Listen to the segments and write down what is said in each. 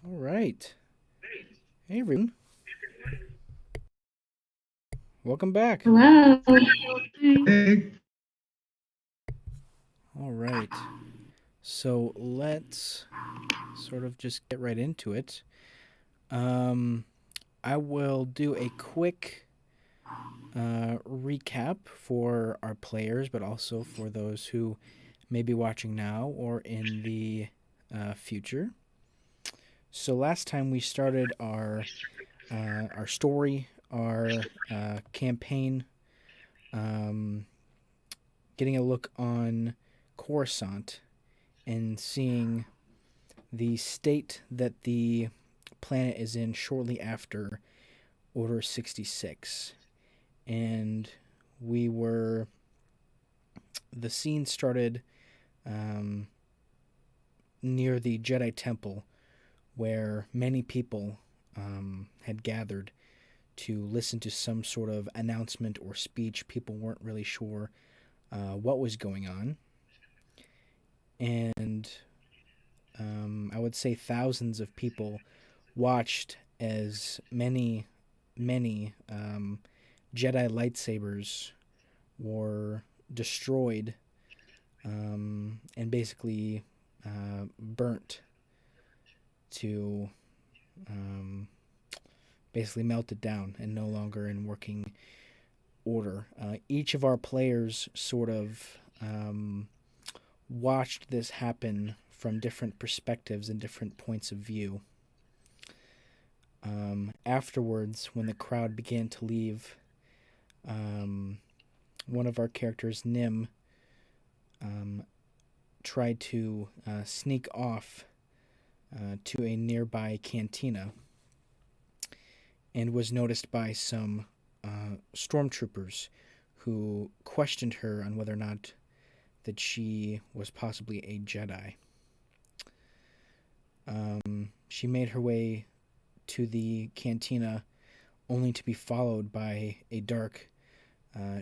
All right. Hey, everyone. Welcome back. Hello. Hi. Hey, All right. So let's sort of just get right into it. Um, I will do a quick recap for our players, but also for those who may be watching now or in the future. So last time we started our story, our campaign, um, getting a look on Coruscant and seeing the state that the planet is in shortly after Order 66. And we were. The scene started um, near the Jedi Temple, where many people had gathered to listen to some sort of announcement or speech. People weren't really sure what was going on. And I would say thousands of people watched as many Jedi lightsabers were destroyed and basically burnt to um, basically melted down and no longer in working order. Each of our players sort of watched this happen from different perspectives and different points of view. Afterwards, when the crowd began to leave, um, one of our characters, Nim, um, tried to sneak off to a nearby cantina and was noticed by some stormtroopers who questioned her on whether or not that she was possibly a Jedi. She made her way to the cantina only to be followed by a dark,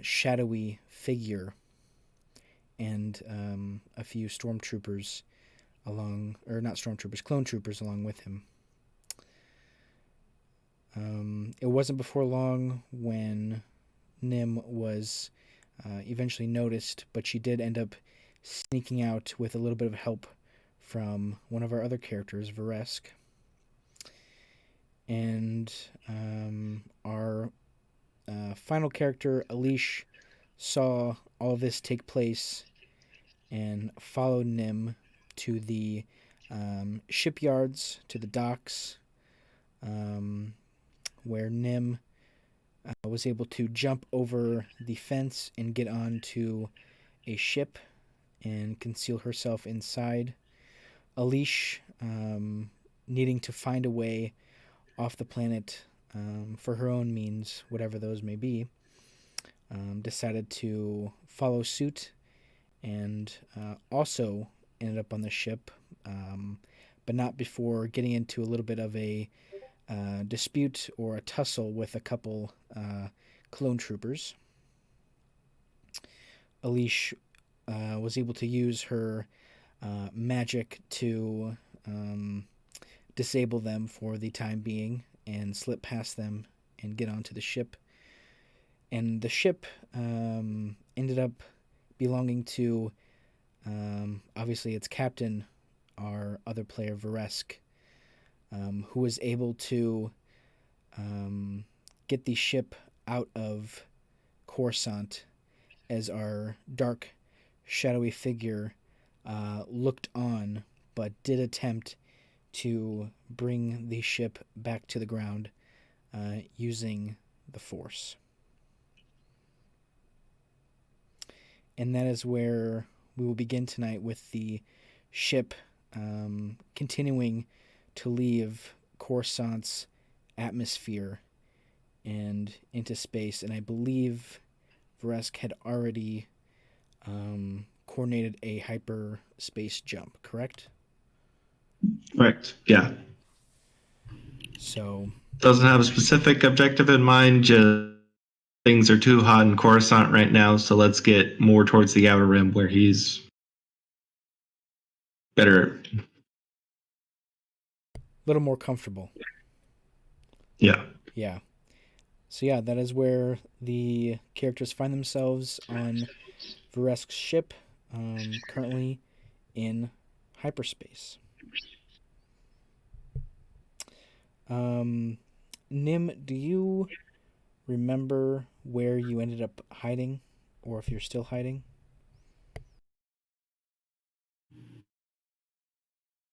shadowy figure and a few stormtroopers along, or not stormtroopers, clone troopers along with him. It wasn't before long when Nim was eventually noticed, but she did end up sneaking out with a little bit of help from one of our other characters, Vreskev. And our final character, Aleshe, saw all of this take place and followed Nim to the shipyards, to the docks, um, where Nim was able to jump over the fence and get onto a ship and conceal herself inside. Aleshe, needing to find a way off the planet for her own means, whatever those may be, decided to follow suit and also ended up on the ship, but not before getting into a little bit of a dispute or a tussle with a couple clone troopers. Aleshe was able to use her magic to disable them for the time being and slip past them and get onto the ship. And the ship ended up belonging to, obviously, its captain, our other player, Vreskev, who was able to get the ship out of Coruscant as our dark, shadowy figure looked on, but did attempt to bring the ship back to the ground using the Force. And that is where we will begin tonight with the ship continuing to leave Coruscant's atmosphere and into space. And I believe Vreskev had already coordinated a hyperspace jump, correct? correct. Yeah. So, Doesn't have a specific objective in mind. Just things are too hot in Coruscant right now, so let's get more towards the outer rim where he's better. little more comfortable. Yeah. Yeah. So yeah, that is where the characters find themselves on Varesk's ship, currently in hyperspace. Nim, do you remember where you ended up hiding, or if you're still hiding?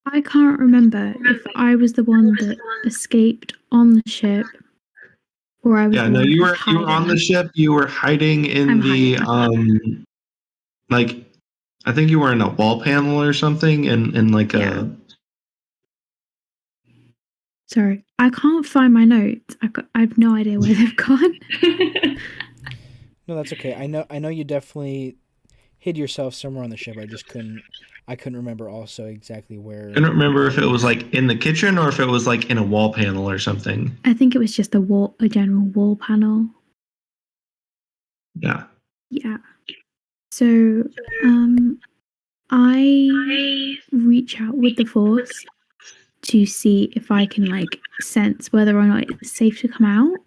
I can't remember if I was the one that escaped on the ship or I was Yeah, the no, one that was you were on the hiding. ship. You were hiding in I'm the hiding. like I think you were in a wall panel or something, and like Yeah. a Sorry, I can't find my notes. I have no idea where they've gone. No, that's okay. I know you definitely hid yourself somewhere on the ship. I couldn't remember also exactly I don't remember where if it it was was. like in the kitchen or if it was like in a wall panel or something. I think it was just a general wall panel. Yeah. Yeah. So, I reach out with the force to see if I can like sense whether or not it's safe to come out.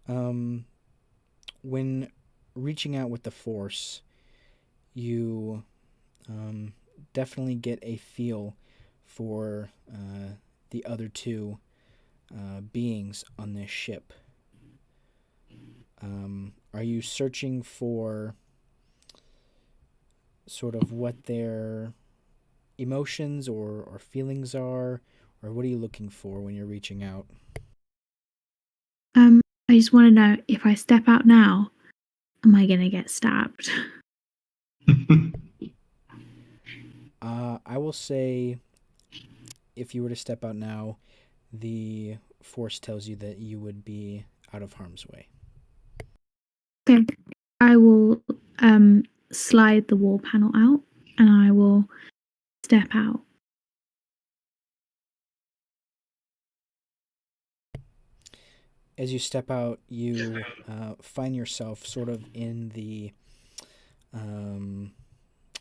Um, when reaching out with the force, you definitely get a feel for the other two beings on this ship. Are you searching for sort of what their emotions or feelings are, or what are you looking for when you're reaching out? I just want to know if I step out now, am I gonna get stabbed? I will say if you were to step out now, the force tells you that you would be out of harm's way. Okay. I will slide the wall panel out and I will step out. As you step out, you find yourself sort of in the, um,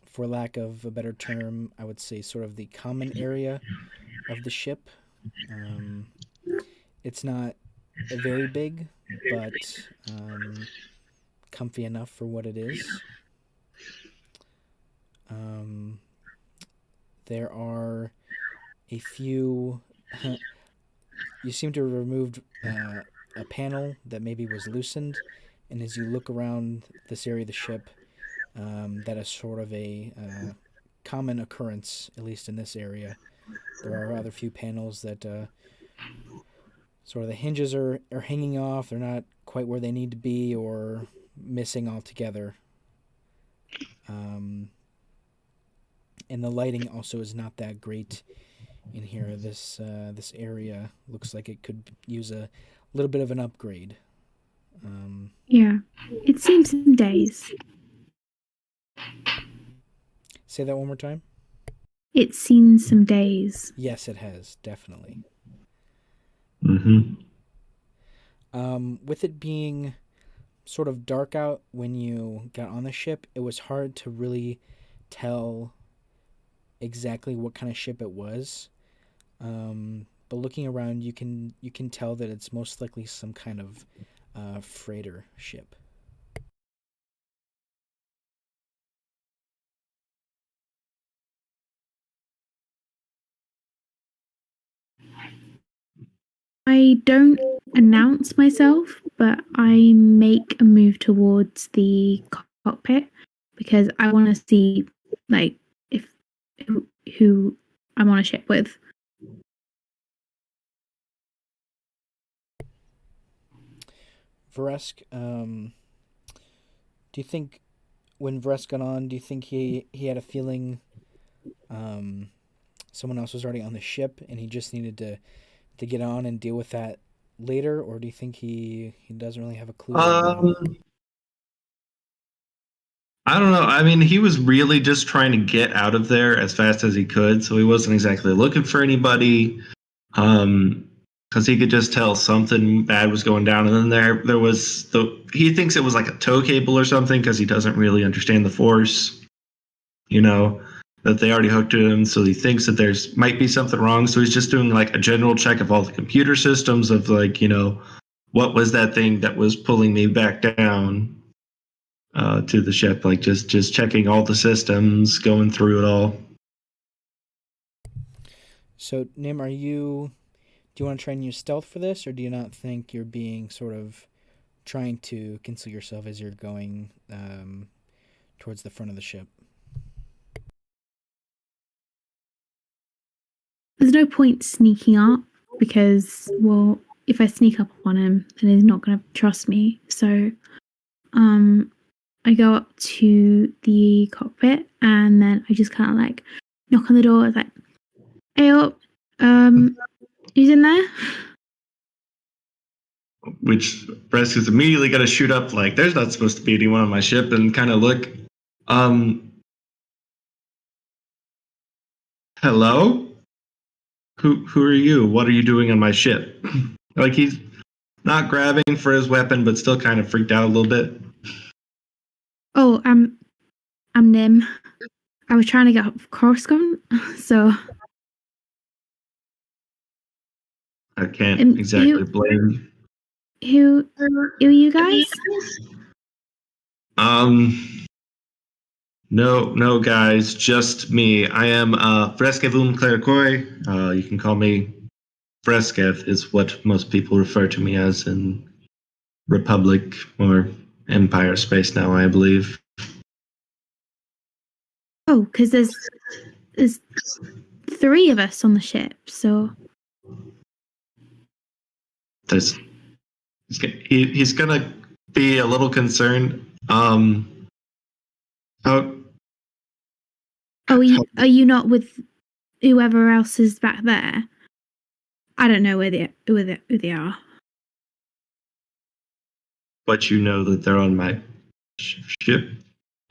for lack of a better term, I would say sort of the common area of the ship. Um, it's not very big, but comfy enough for what it is. Um, there are a few. You seem to have removed a panel that maybe was loosened, and as you look around this area of the ship, that is sort of a common occurrence, at least in this area. There are other few panels that sort of the hinges are hanging off, they're not quite where they need to be, or missing altogether. Um, and the lighting also is not that great in here. This area looks like it could use a little bit of an upgrade. Yeah. It's seen some days. Say that one more time. It's seen some days. Yes, it has definitely. Mm-hmm. With it being sort of dark out when you got on the ship, it was hard to really tell exactly what kind of ship it was. But looking around, you can tell that it's most likely some kind of freighter ship. I don't announce myself, but I make a move towards the cockpit because I want to see, like, if who I'm on a ship with. Vresk, do you think when Vresk got on, do you think he had a feeling someone else was already on the ship and he just needed to get on and deal with that later, or do you think he doesn't really have a clue right now? I don't know. I mean, he was really just trying to get out of there as fast as he could, so he wasn't exactly looking for anybody. Because he could just tell something bad was going down, and then there was he thinks it was like a tow cable or something because he doesn't really understand the force, you know. that they already hooked to him, so he thinks that there's might be something wrong. So he's just doing like a general check of all the computer systems of like, what was that thing that was pulling me back down to the ship? Like just checking all the systems, going through it all. So, Nim, do you want to try and use stealth for this, or do you not think you're being sort of trying to conceal yourself as you're going towards the front of the ship? There's no point sneaking up because, well, if I sneak up on him, then he's not going to trust me. So, I go up to the cockpit and then I just kind of like knock on the door. It's like, hey up, who's in there? Which Vreskev is immediately going to shoot up like, there's not supposed to be anyone on my ship, and kind of look. Hello? Who are you? What are you doing on my ship? Like, he's not grabbing for his weapon, but still kind of freaked out a little bit. Oh, I'm Nim. I was trying to get off Coruscant, so I can't exactly blame. Who are you guys? No, guys, just me. I am Vreskev Klerkoi. You can call me Vreskev, is what most people refer to me as in Republic or Empire space now, I believe. Oh, because there's 3 of us on the ship, so he's gonna be a little concerned. Are you not with whoever else is back there? I don't know who they are. But you know that they're on my ship.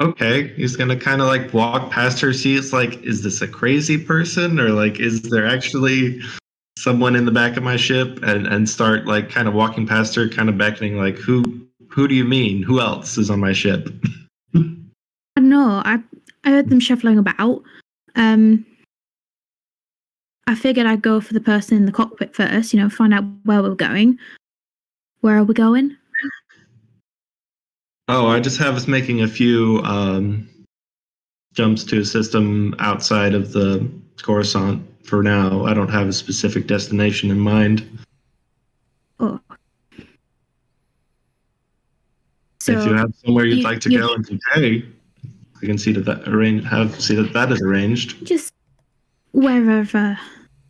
Okay, he's gonna kind of like walk past her, see it's like, is this a crazy person, or like, is there actually someone in the back of my ship, and start like kind of walking past her, kind of beckoning like, who do you mean? Who else is on my ship? I don't know. I heard them shuffling about. I figured I'd go for the person in the cockpit first, find out where we're going. Where are we going? Oh, I just have us making a few jumps to a system outside of the Coruscant for now. I don't have a specific destination in mind. Oh. So if you have somewhere you'd like to go and today, I can see that is arranged. Just wherever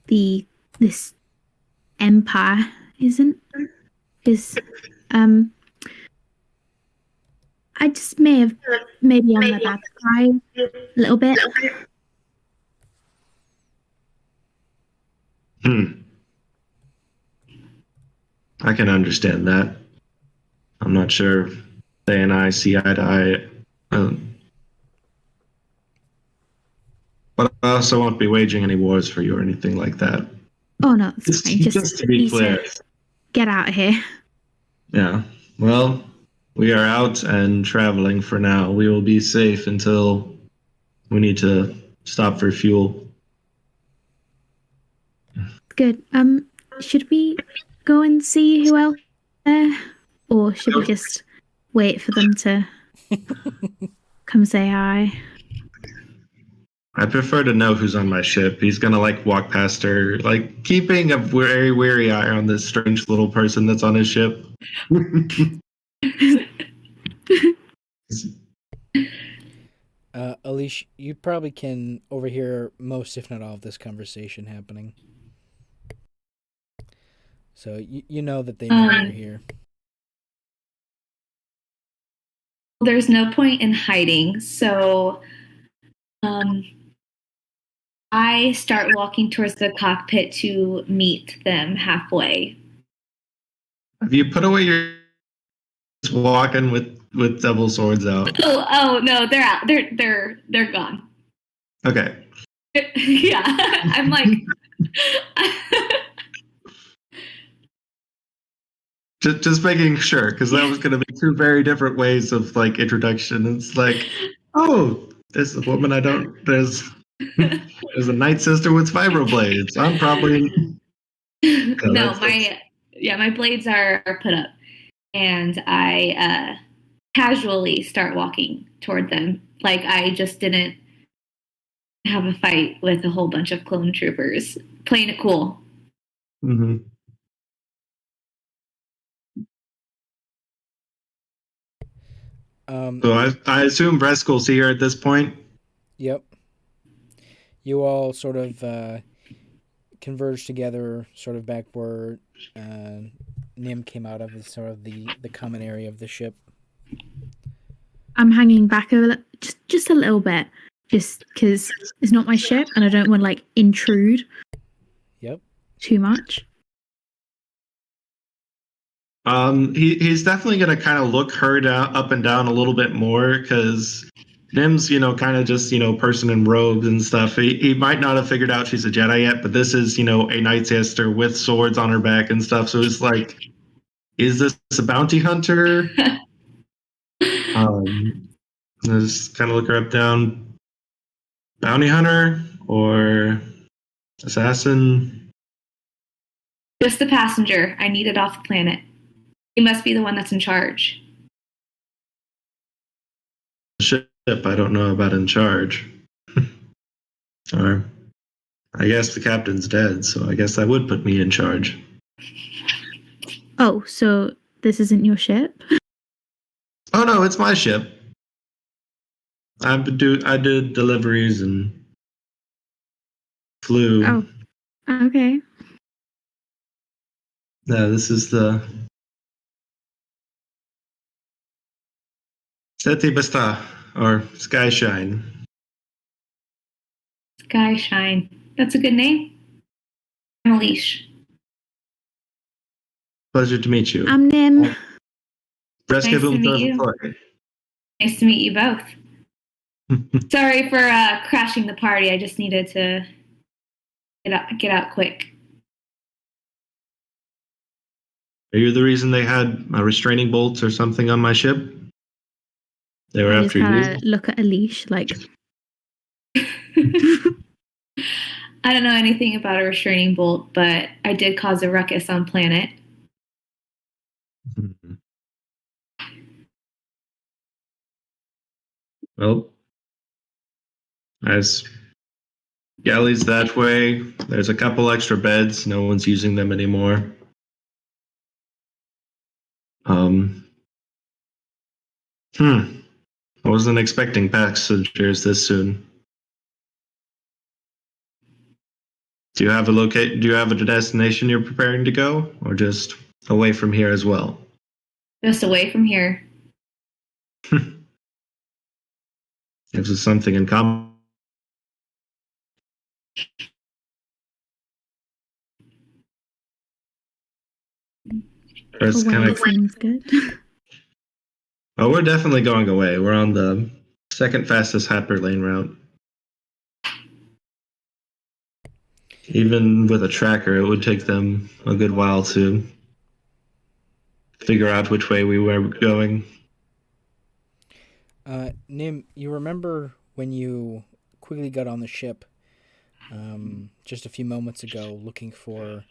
this empire isn't, because I just maybe on the bad side a little bit. I can understand that. I'm not sure if they and I see eye to eye. But I also won't be waging any wars for you or anything like that. Oh no, it's fine. Just to be clear. Get out of here. Yeah. Well, we are out and traveling for now. We will be safe until we need to stop for fuel. Good. Should we go and see who else is there? Or should we just wait for them to come say hi? I prefer to know who's on my ship. He's gonna like walk past her, like keeping a very wary eye on this strange little person that's on his ship. Aleshe, you probably can overhear most, if not all, of this conversation happening. So you know that they know you're here. There's no point in hiding, so I start walking towards the cockpit to meet them halfway. Have you put away your just walking with double swords out? Oh no, they're out. They're gone. Okay. Yeah, I'm like. Just making sure, because that was going to be 2 very different ways of like introduction. It's like, oh, there's a woman I don't. There's There's a Night Sister with vibroblades. I'm probably No, my blades are put up, and I casually start walking toward them, like I just didn't have a fight with a whole bunch of clone troopers, playing it cool. Mm-hmm. So I assume Vreskel's here at this point. Yep. You all sort of converge together, sort of back where Nim came out of, is sort of the common area of the ship. I'm hanging back just a little bit, just because it's not my ship and I don't want to like intrude. Yep. Too much. He's definitely gonna kind of look her down, up and down a little bit more because Nim's, kind of just, person in robes and stuff. He might not have figured out she's a Jedi yet, but this is, a Night Sister with swords on her back and stuff. So it's like, is this a bounty hunter? Just kind of look her up, down. Bounty hunter or assassin? Just the passenger. I need it off the planet. He must be the one that's in charge. Ship, I don't know about in charge. Or I guess the captain's dead, so I guess that would put me in charge. Oh, so this isn't your ship? Oh no, it's my ship. I did deliveries and flew. Oh, okay. Yeah, this is the Seti Basta, or Sky Shine. Sky Shine. That's a good name. I'm Aleshe. Pleasure to meet you. I'm Nim. Vreskev Nice to meet you. Nice to meet you both. Sorry for crashing the party. I just needed to get out quick. Are you the reason they had restraining bolts or something on my ship? They were after you. Look at Aleshe like. I don't know anything about a restraining bolt, but I did cause a ruckus on planet. Well, as galleys that way, there's a couple extra beds. No one's using them anymore. I wasn't expecting passengers this soon. Do you have a destination you're preparing to go, or just away from here as well? Just away from here. Gives us something in common. That's kind of seems good. Oh, we're definitely going away. We're on the second fastest hyperlane route. Even with a tracker, it would take them a good while to figure out which way we were going. Nim, you remember when you quickly got on the ship just a few moments ago looking for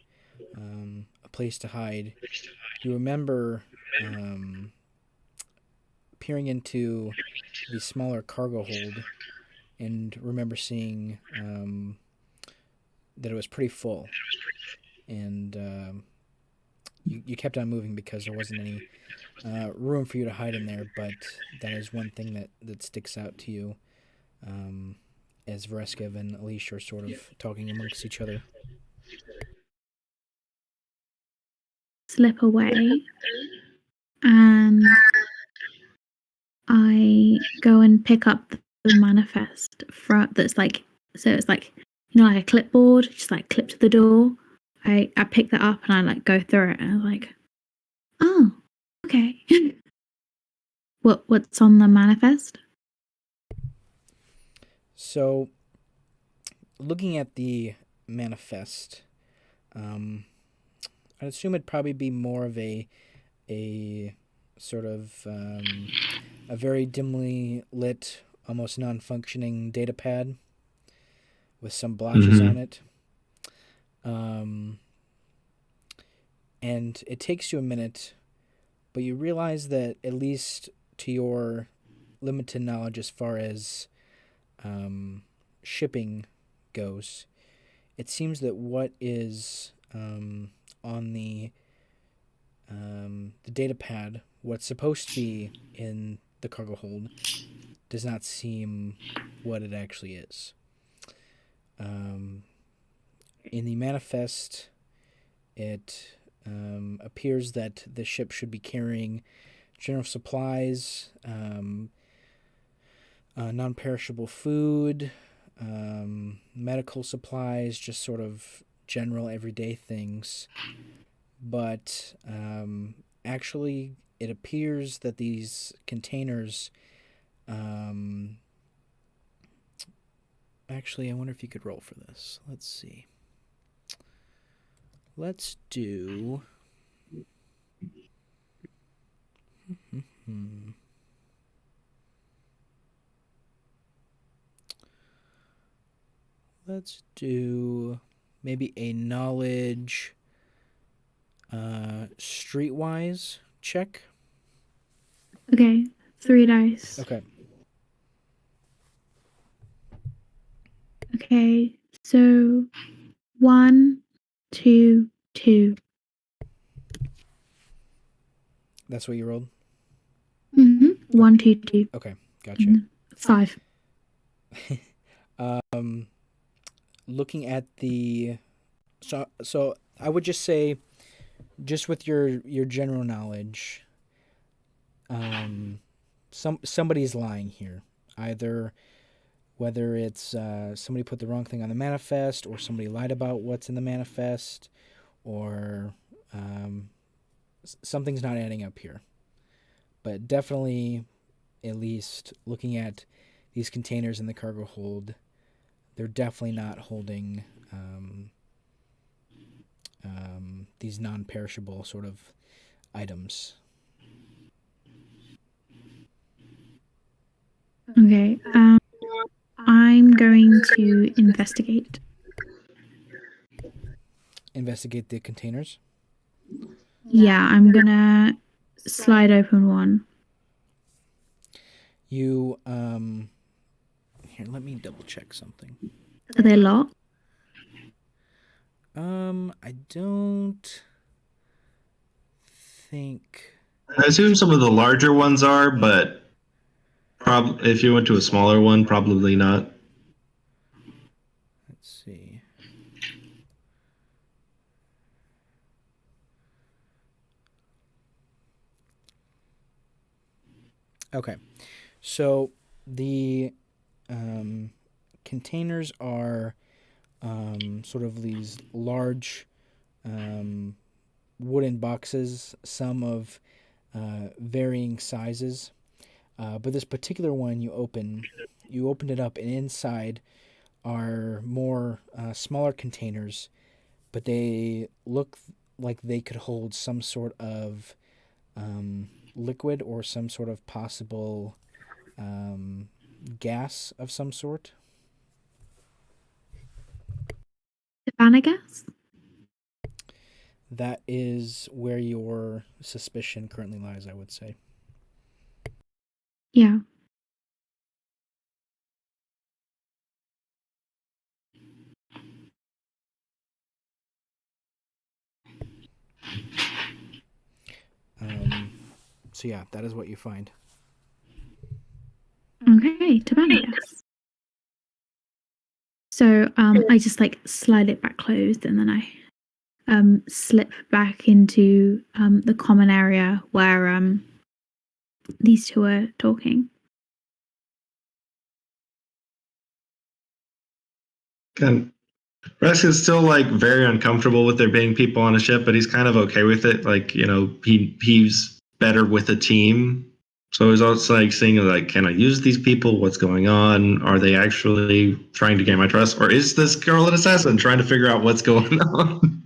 a place to hide? You remember peering into the smaller cargo hold and remember seeing that it was pretty full. And you kept on moving because there wasn't any room for you to hide in there, but that is one thing that sticks out to you as Vreskev and Aleshe are sort of talking amongst each other. Slip away and I go and pick up the manifest that's like, so it's like, like a clipboard, just like clipped to the door. I pick that up and I like go through it and I'm like, oh, okay. What's on the manifest? So, looking at the manifest, I'd assume it'd probably be more of a sort of a very dimly lit, almost non-functioning data pad. with some blotches Mhm. on it. And it takes you a minute, but you realize that, at least to your limited knowledge as far as shipping goes, it seems that what is on the data pad, what's supposed to be in the cargo hold, does not seem what it actually is. In the manifest, it appears that the ship should be carrying general supplies, non-perishable food, medical supplies, just sort of general everyday things. But actually, it appears that these containers... actually, I wonder if you could roll for this. Let's see. Let's do... Let's do maybe a knowledge streetwise check. Okay, 3 dice. Okay. Okay, so 1, 2, 2. That's what you rolled? 1, 2, 2. Okay, gotcha. 5. Looking at the... So I would just say, just with your general knowledge, somebody's lying here. Either whether it's somebody put the wrong thing on the manifest, or somebody lied about what's in the manifest, or something's not adding up here. But definitely, at least looking at these containers in the cargo hold, they're definitely not holding these non-perishable sort of items. Okay, I'm going to investigate. Investigate the containers? Yeah, I'm gonna slide open one. You, here, let me double check something. Are they locked? I don't think... I assume some of the larger ones are, but if you went to a smaller one, probably not. Let's see. Okay, so the containers are sort of these large wooden boxes, some of varying sizes. But this particular one you opened it up, and inside are more smaller containers, but they look like they could hold some sort of liquid or some sort of possible gas of some sort. Savannah gas? That is where your suspicion currently lies, I would say. Yeah. So yeah, that is what you find. Okay, Savannah gas. So I just like slide it back closed, and then I slip back into the common area where these two are talking. And Rex is still like very uncomfortable with there being people on a ship, but he's kind of okay with it. Like, he's better with a team. So he's also like seeing like, can I use these people? What's going on? Are they actually trying to gain my trust? Or is this girl an assassin trying to figure out what's going on?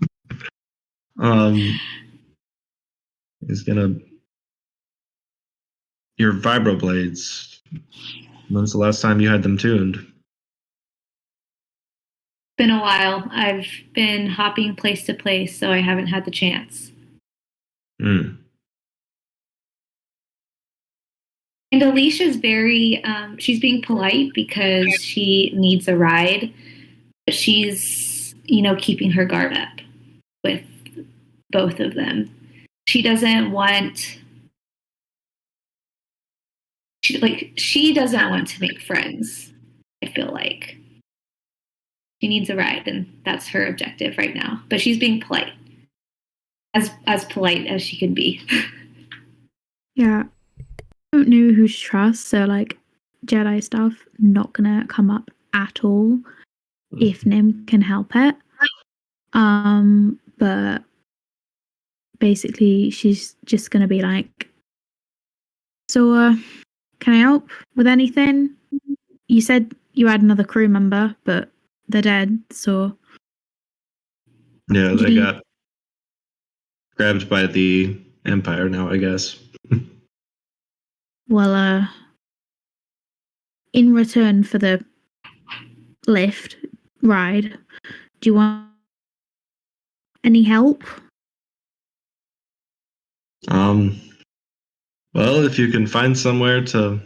He's gonna... Your vibroblades. When's the last time you had them tuned? Been a while. I've been hopping place to place, so I haven't had the chance. Hmm. And Aleshe's very, she's being polite because she needs a ride. But she's, keeping her guard up with both of them. She doesn't want, she doesn't want to make friends, I feel like. She needs a ride, and that's her objective right now. But she's being polite. As polite as she can be. Yeah. I don't know who to trust, so like Jedi stuff not gonna come up at all if Nim can help it. But basically she's just gonna be like, so can I help with anything? You said you had another crew member, but they're dead, so Yeah, they got grabbed by the Empire now, I guess. well, in return for the lift ride, do you want any help? Well, if you can find somewhere to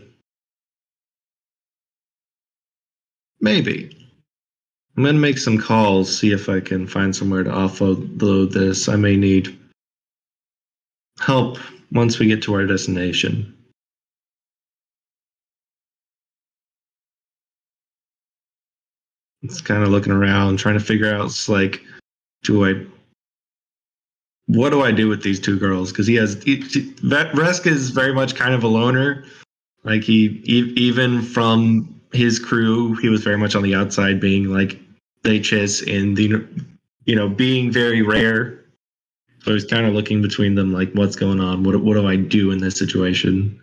maybe. I'm gonna make some calls, see if I can find somewhere to offload this. I may need help once we get to our destination. It's kind of looking around, trying to figure out, it's like, what do I do with these two girls? Because Vresk is very much kind of a loner. Like even from his crew, he was very much on the outside, being like Leches in the, being very rare. So he's kind of looking between them, like, what's going on? What do I do in this situation?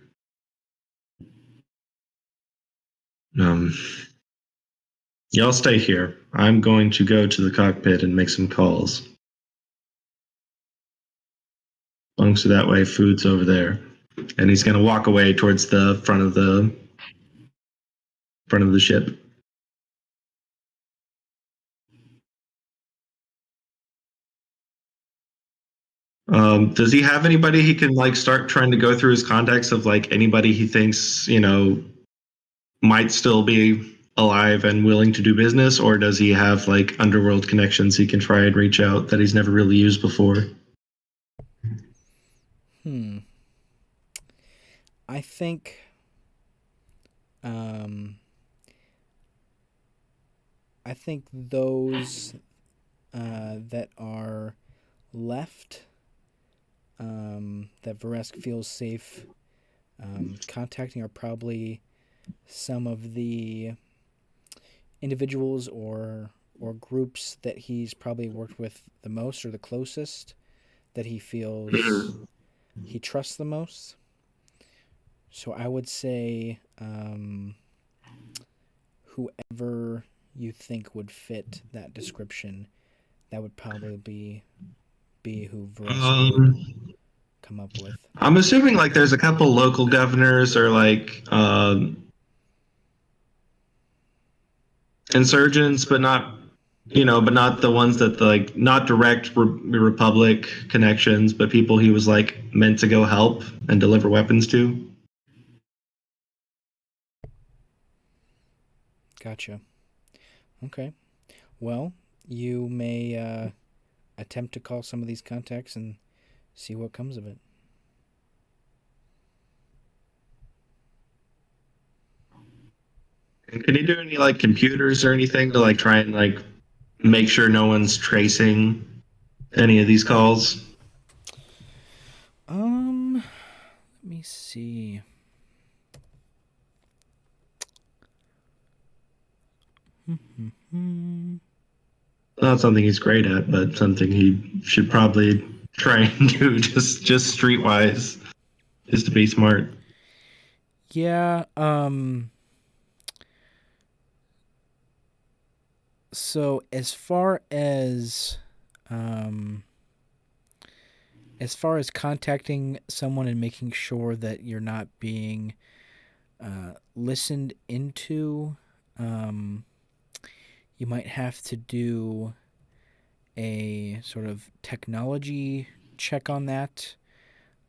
Y'all stay here. I'm going to go to the cockpit and make some calls. So that way, food's over there, and he's going to walk away towards the front of the ship. Does he have anybody he can like start trying to go through his contacts of like anybody he thinks might still be alive and willing to do business, or does he have like underworld connections he can try and reach out that he's never really used before? I think those that are left, that Vreskev feels safe contacting, are probably some of the individuals or groups that he's probably worked with the most or the closest, that he feels he trusts the most. So I would say whoever you think would fit that description, that would probably be who Vreskev would come up with. I'm assuming like there's a couple local governors or like insurgents, but not the ones that like not direct Republic connections, but people he was like meant to go help and deliver weapons to. Gotcha. Okay. Well, you may attempt to call some of these contacts and see what comes of it. And can you do any like computers or anything to like try and like make sure no one's tracing any of these calls? Let me see. Not something he's great at, but something he should probably try and do just streetwise, just to be smart. Yeah, so as far as contacting someone and making sure that you're not being listened into, you might have to do a sort of technology check on that.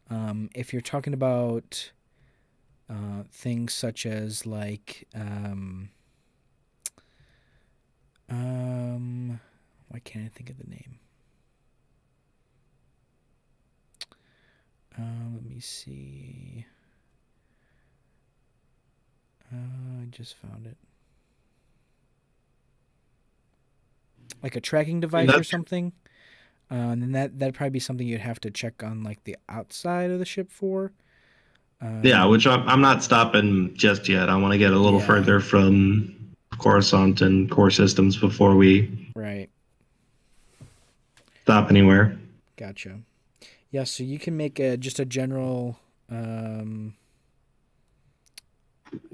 If you're talking about things such as like why can't I think of the name? Let me see. I just found it. Like a tracking device or something. And then that'd probably be something you'd have to check on like the outside of the ship for. Yeah, which I'm not stopping just yet. I want to get a little further from Coruscant and core systems before we stop anywhere. Gotcha. Yeah, so you can make just a general, let's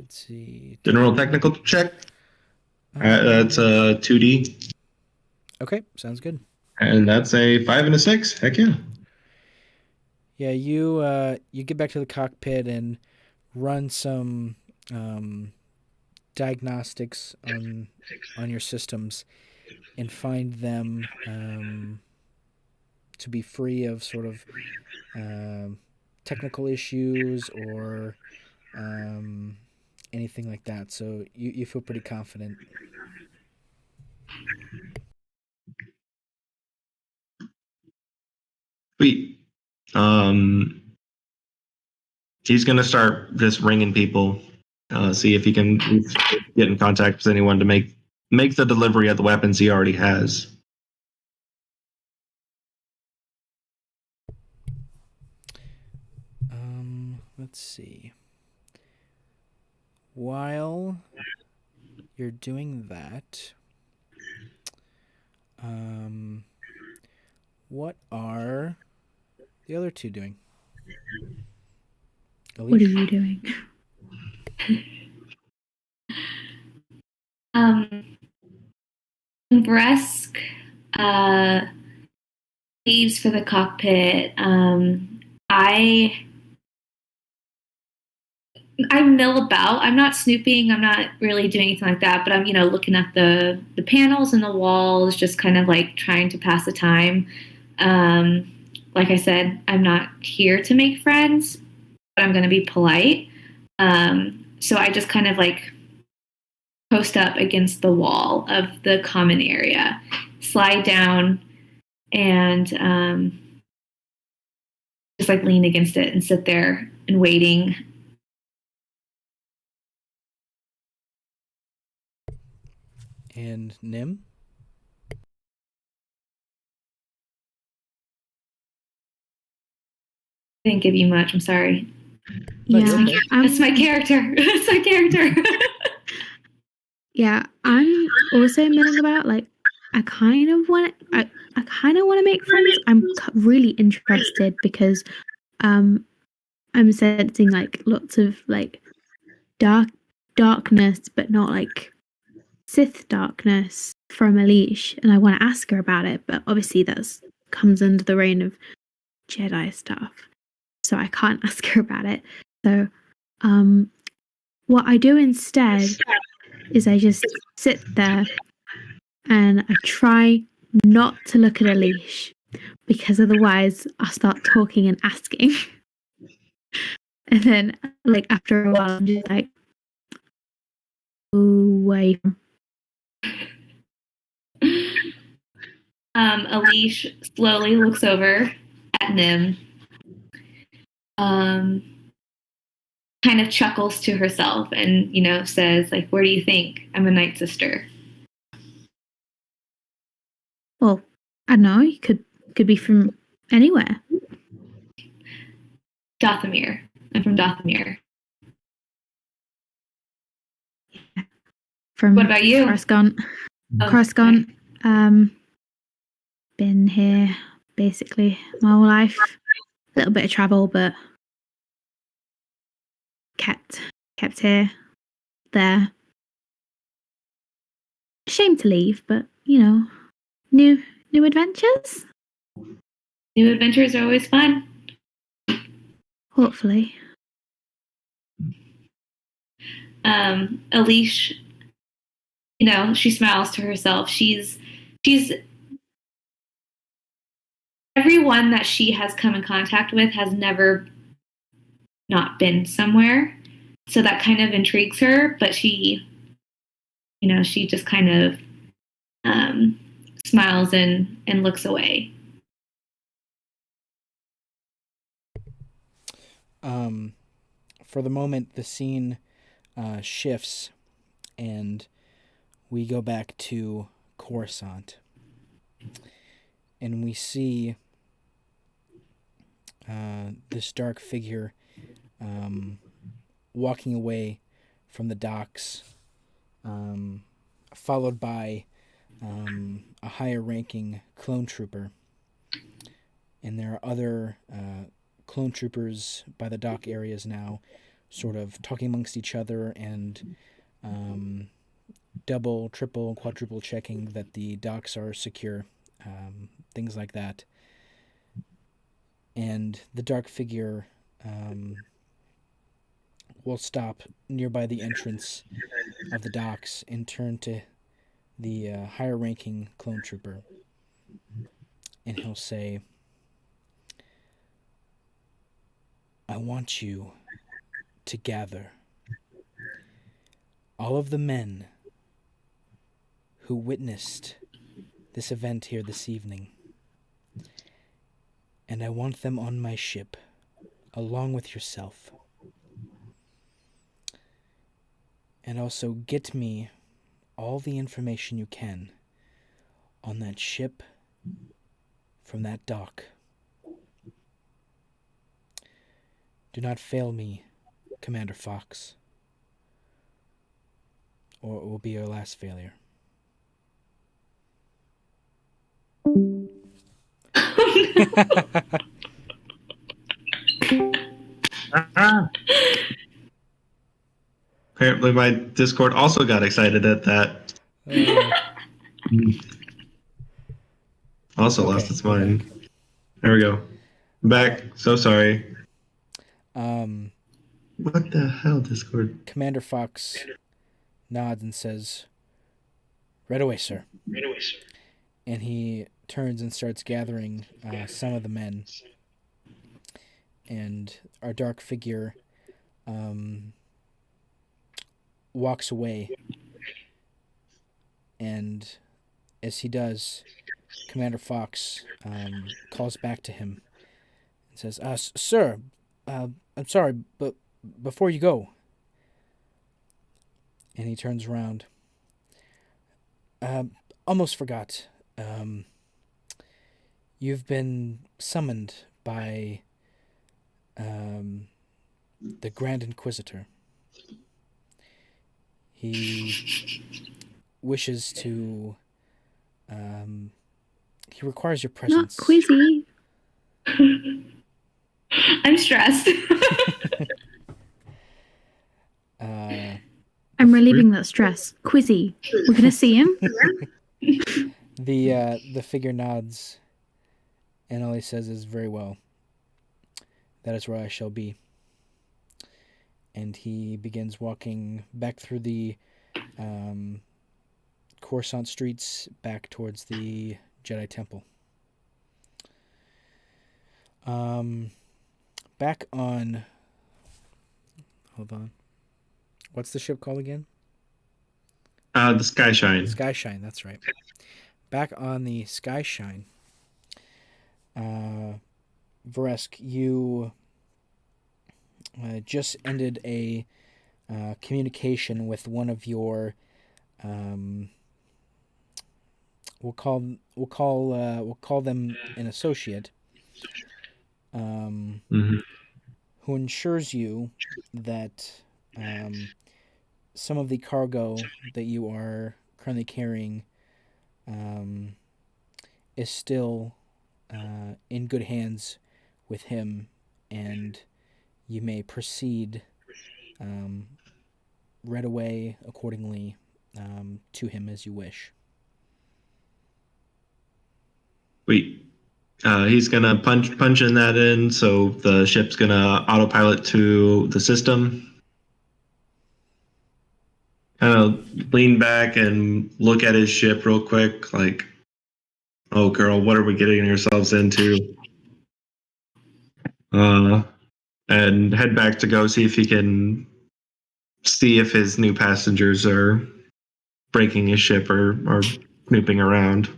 see. General technical check. That's a 2D. Okay, sounds good. And that's a 5 and a 6. Heck yeah. Yeah, you get back to the cockpit and run some diagnostics on your systems and find them to be free of sort of technical issues or anything like that. So you feel pretty confident. Sweet. He's going to start just ringing people, see if he can get in contact with anyone to make the delivery of the weapons he already has. Let's see. While you're doing that, what are the other two doing? Aleshe? What are you doing? Vresk leaves for the cockpit. I mill about. I'm not snooping. I'm not really doing anything like that. But I'm, looking at the panels and the walls, just kind of like trying to pass the time. Like I said, I'm not here to make friends, but I'm going to be polite. So I just kind of like post up against the wall of the common area, slide down, and just like lean against it and sit there and waiting. And Nim? I didn't give you much. I'm sorry. Yeah, that's my character. That's my character. Yeah, I'm also milling about. Like, I kind of want to make friends. I'm really interested because, I'm sensing like lots of like darkness, but not like Sith darkness from Aleshe, and I want to ask her about it. But obviously, that comes under the reign of Jedi stuff, so I can't ask her about it. So, what I do instead is I just sit there and I try not to look at Aleshe, because otherwise I'll start talking and asking. And then, like, after a while, I'm just like, away. Aleshe slowly looks over at Nim, kind of chuckles to herself and, says, like, where do you think? I'm a Night Sister. Well, I don't know. You could be from anywhere. Dathomir. I'm from Dathomir. From what about you? Coruscant. Coruscant. Been here basically my whole life. A little bit of travel, but kept here, there. Shame to leave, but new adventures. New adventures are always fun. Hopefully. Aleshe she smiles to herself. She's everyone that she has come in contact with has never not been somewhere. So that kind of intrigues her, but she just kind of smiles and looks away. For the moment, the scene shifts, and we go back to Coruscant, and we see this dark figure walking away from the docks, followed by a higher-ranking clone trooper, and there are other clone troopers by the dock areas now, sort of talking amongst each other and double, triple, quadruple checking that the docks are secure, things like that. And the dark figure will stop nearby the entrance of the docks and turn to the higher-ranking clone trooper, and he'll say, "I want you to gather all of the men who witnessed this event here this evening, and I want them on my ship, along with yourself. And also get me all the information you can on that ship from that dock. Do not fail me, Commander Fox, or it will be your last failure." Apparently, my Discord also got excited at that. Also lost its mind. There we go. I'm back. So sorry. What the hell, Discord? Commander Fox nods and says, "Right away, sir." And he turns and starts gathering some of the men. And our dark figure walks away. And as he does, Commander Fox calls back to him and says, "Sir, I'm sorry, but before you go." And he turns around. "Almost forgot. You've been summoned by the Grand Inquisitor. He wishes to... he requires your presence." Not Quizzy. I'm stressed. I'm relieving that stress. Quizzy. We're going to see him. The figure nods, and all he says is, "Very well. That is where I shall be." And he begins walking back through the Coruscant streets back towards the Jedi Temple. Back on... Hold on. What's the ship called again? The Skyshine. Skyshine, that's right. Back on the Skyshine, Vreskev, you just ended a communication with one of your we'll call them an associate, who ensures you that some of the cargo that you are currently carrying is still in good hands with him, and you may proceed right away accordingly to him as you wish. Sweet. He's gonna punch in that in, so the ship's gonna autopilot to the system. kind of lean back and look at his ship real quick, like, oh girl, what are we getting ourselves into? And head back to go see if he can see if his new passengers are breaking his ship or snooping around.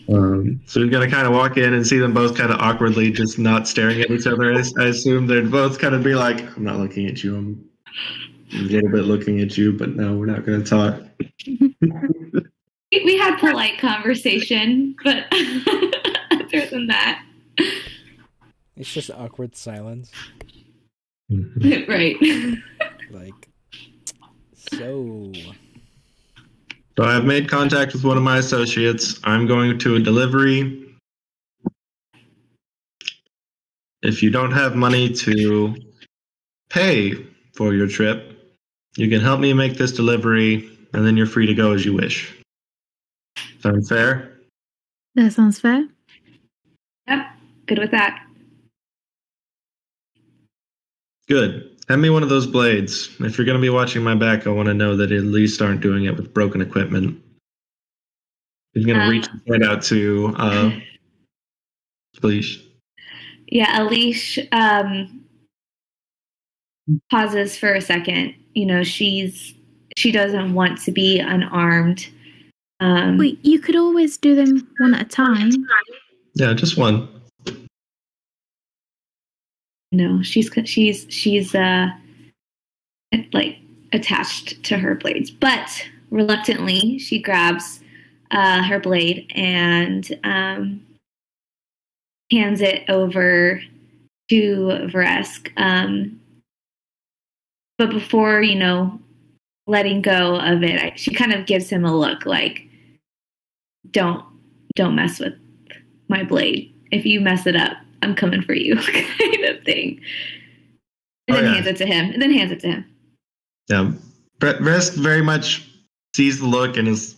So he's gonna kind of walk in and see them both kind of awkwardly just not staring at each other. I assume they'd both kind of be like, I'm not looking at you, I'm a little bit looking at you, but no, we're not gonna talk. We had polite conversation, but other than that, it's just awkward silence. Right. Like, so I've made contact with one of my associates. I'm going to a delivery. If you don't have money to pay for your trip, you can help me make this delivery, and then you're free to go as you wish. Sound fair? That sounds fair. Yep, good with that. Good. Hand me one of those blades. If you're going to be watching my back, I want to know that at least aren't doing it with broken equipment. He's going to reach his hand out to Aleshe. Yeah, Aleshe pauses for a second. You know, she doesn't want to be unarmed. Wait, you could always do them one at a time. Yeah, just one. No, she's like attached to her blades, but reluctantly she grabs her blade and hands it over to Vreskev. But before, letting go of it, she kind of gives him a look like, don't mess with my blade. If you mess it up, I'm coming for you, kind of thing. And then hands it to him. Yeah. Vreskev very much sees the look and is,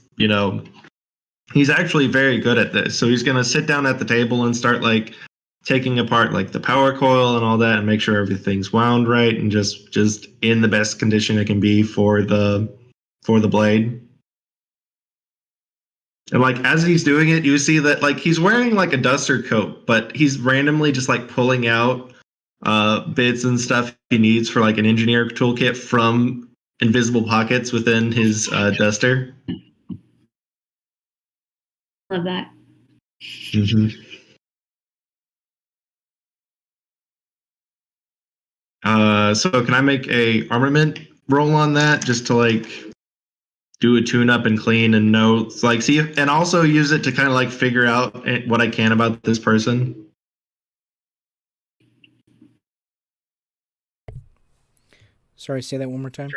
he's actually very good at this. So he's going to sit down at the table and start like taking apart like the power coil and all that and make sure everything's wound right and just in the best condition it can be for the blade. And like as he's doing it, you see that like he's wearing like a duster coat, but he's randomly just like pulling out bits and stuff he needs for like an engineer toolkit from invisible pockets within his duster. Love that. Mm-hmm. So can I make a armament roll on that just to like do a tune up and clean and know like see if, and also use it to kind of like figure out what I can about this person? Sorry, say that one more time.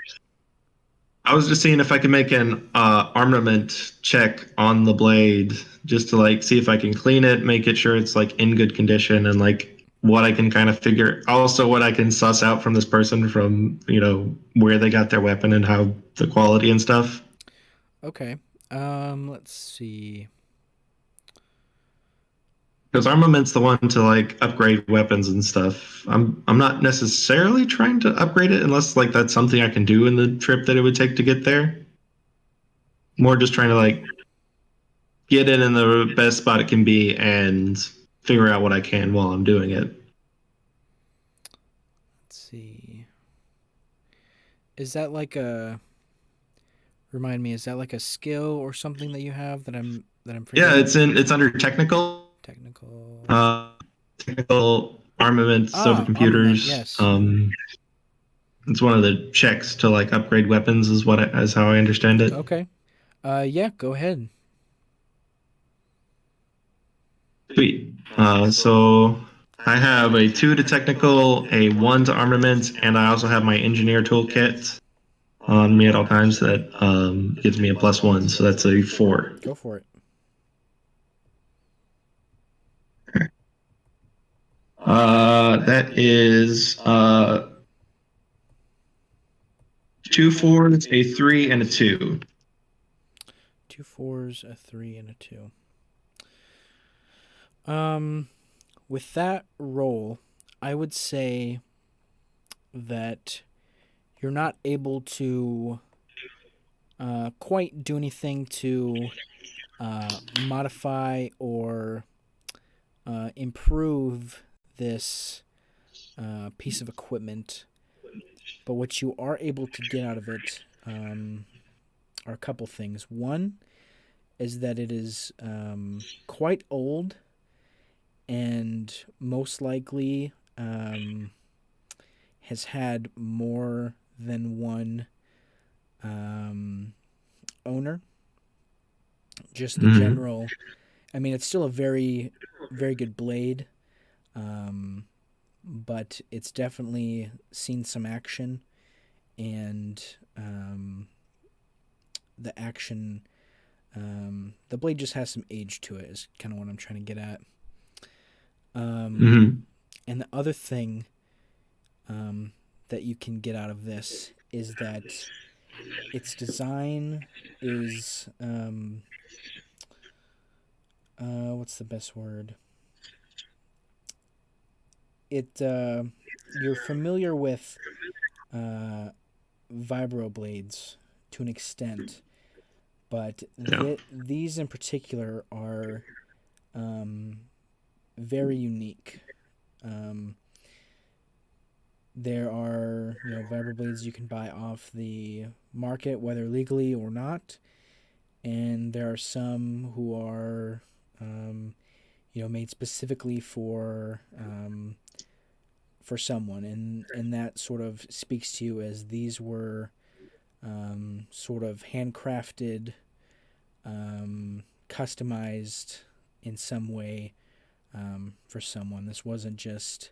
I was just seeing if I could make an armament check on the blade just to like see if I can clean it, make it sure it's like in good condition, and like what I can kind of figure, also what I can suss out from this person from where they got their weapon and how the quality and stuff. Okay. Let's see. Because armament's the one to like upgrade weapons and stuff. I'm not necessarily trying to upgrade it unless like that's something I can do in the trip that it would take to get there. More just trying to like get it in the best spot it can be and figure out what I can while I'm doing it. Let's see. Is that like a? Remind me. Is that like a skill or something that you have that I'm forgetting? Yeah, it's under technical. Technical armaments over computers. Armament, yes. It's one of the checks to like upgrade weapons is how I understand it. Okay. Yeah, go ahead. Sweet. So I have a 2 to technical, a 1 to armament, and I also have my engineer toolkit on me at all times that gives me a +1, so that's a 4. Go for it. That is 2 4s, a 3, and a 2. 2 4s, a 3, and a 2. With that roll, I would say that you're not able to quite do anything to modify or improve this piece of equipment, but what you are able to get out of it are a couple things. One is that it is quite old and most likely has had more than one owner. Just the general. I mean, it's still a very, very good blade, but it's definitely seen some action, and the action, the blade just has some age to it. Is kind of what I'm trying to get at. And the other thing that you can get out of this is that its design is what's the best word? You're familiar with vibroblades to an extent, but these in particular are very unique. There are vibroblades you can buy off the market, whether legally or not, and there are some who are made specifically for someone, and that sort of speaks to you as these were sort of handcrafted, customized in some way for someone. This wasn't just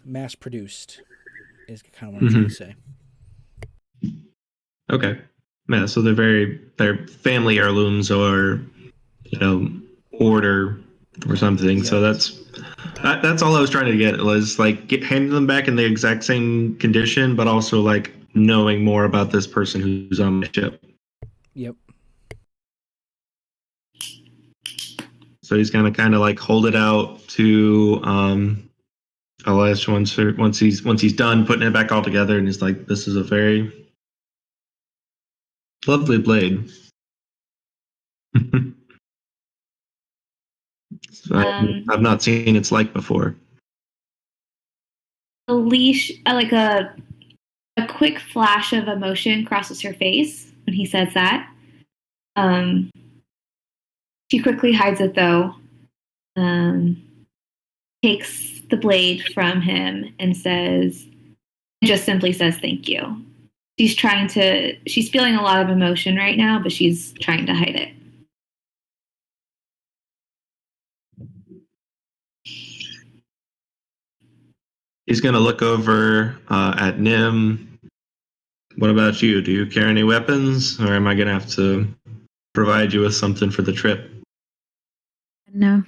mass produced, is kind of what I'm trying to say. Okay. Yeah, so they're family heirlooms or order or something. Yeah. So that's all I was trying to get, was like handing them back in the exact same condition, but also like knowing more about this person who's on the ship. Yep. So he's gonna kind of like hold it out to Aleshe once he's done putting it back all together, and he's like, "This is a very lovely blade." So I've not seen its like before. Aleshe, like a quick flash of emotion crosses her face when he says that. She quickly hides it though. Takes the blade from him and just simply says thank you. She's feeling a lot of emotion right now, but she's trying to hide it. He's going to look over at Nim. What about you? Do you carry any weapons, or am I going to have to provide you with something for the trip? No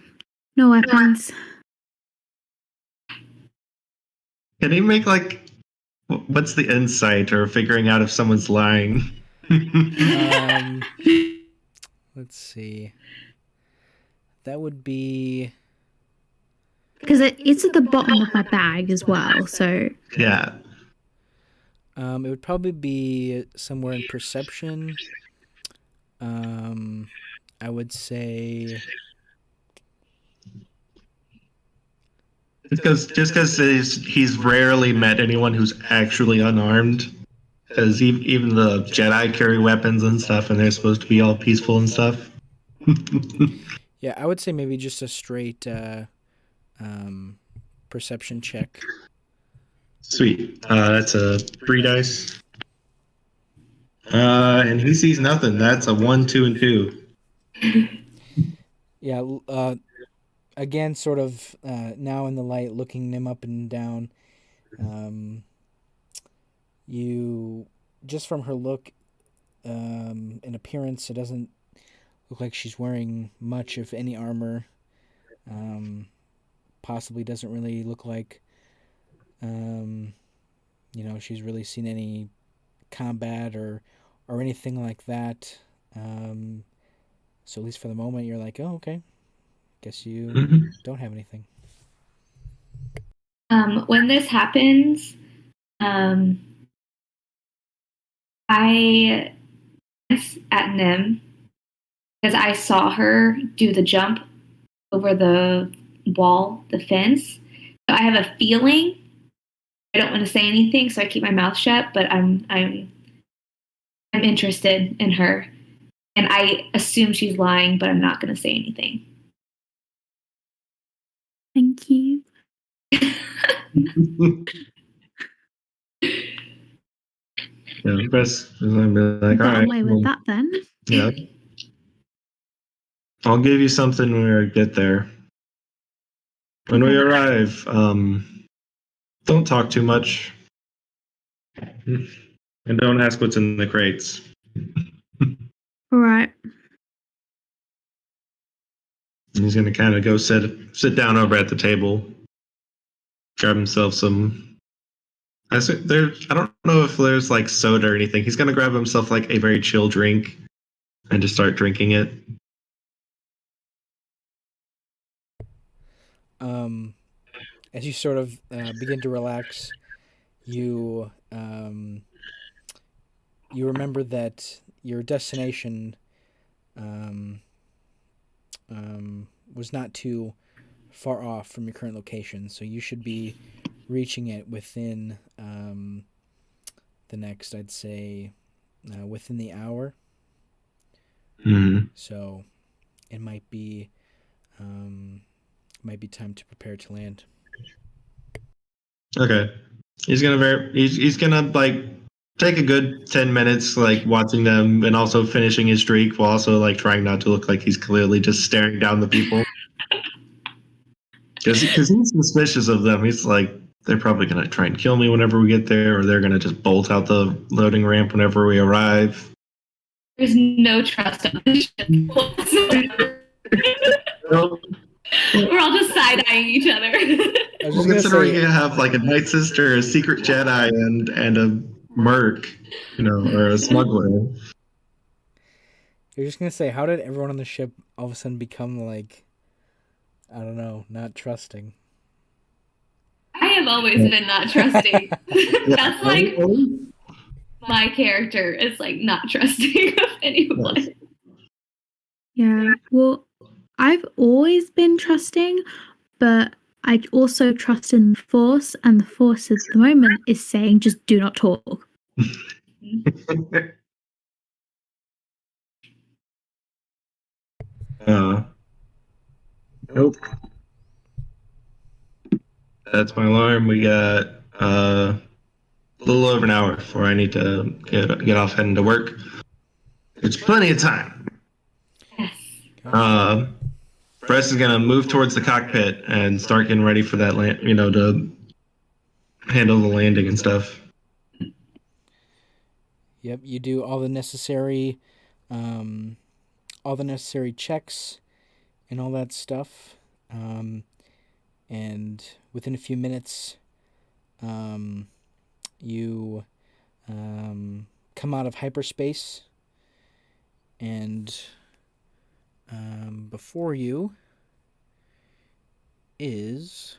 weapons. Can he make what's the insight or figuring out if someone's lying? Let's see. That would be... Because it's at the bottom of my bag as well, so... Yeah. It would probably be somewhere in perception. I would say... Just because he's rarely met anyone who's actually unarmed. Because even the Jedi carry weapons and stuff, and they're supposed to be all peaceful and stuff. Yeah, I would say maybe just a straight perception check. Sweet. That's a 3 dice. And he sees nothing. That's a 1, 2, and 2. Yeah, again, sort of now in the light, looking Nim up and down. You, just from her look and appearance, it doesn't look like she's wearing much of any armor. Possibly doesn't really look like she's really seen any combat or anything like that. So at least for the moment, you're like, oh, okay. Guess you don't have anything. When this happens, I glance at Nim because I saw her do the jump over the wall, the fence. So I have a feeling. I don't want to say anything, so I keep my mouth shut. But I'm interested in her, and I assume she's lying, but I'm not going to say anything. Thank you. Yeah, Bress is gonna be like, all Got right, away with that then. yeah, I'll give you something when we get there. When we arrive, don't talk too much, and don't ask what's in the crates. All right. He's gonna kind of go sit down over at the table, grab himself some. I don't know if there's like soda or anything. He's gonna grab himself like a very chill drink and just start drinking it. As you sort of begin to relax, you you remember that your destination was not too far off from your current location, so you should be reaching it within the next, I'd say, within the hour. Mm-hmm. So it might be time to prepare to land. Okay. He's gonna like take a good 10 minutes like watching them and also finishing his streak while also like trying not to look like he's clearly just staring down the people. Because he's suspicious of them. He's like, they're probably gonna try and kill me whenever we get there, or they're gonna just bolt out the loading ramp whenever we arrive. There's no trust on this ship whatsoever. We're all just side-eyeing each other. Well, considering you have like a Night Sister, a Secret Jedi, and a Merc, or a smuggler. You're just gonna say, how did everyone on the ship all of a sudden become like, I don't know, not trusting? I have always been not trusting. That's like my character is like not trusting of anyone. Yeah. Well, I've always been trusting, but I also trust in the Force, and the Force at the moment is saying just do not talk. Nope. That's my alarm. We got a little over an hour before I need to get off heading to work. It's plenty of time. Yes. Bress is gonna move towards the cockpit and start getting ready for that to handle the landing and stuff. Yep, you do all the necessary checks and all that stuff, and within a few minutes, you come out of hyperspace, and before you is...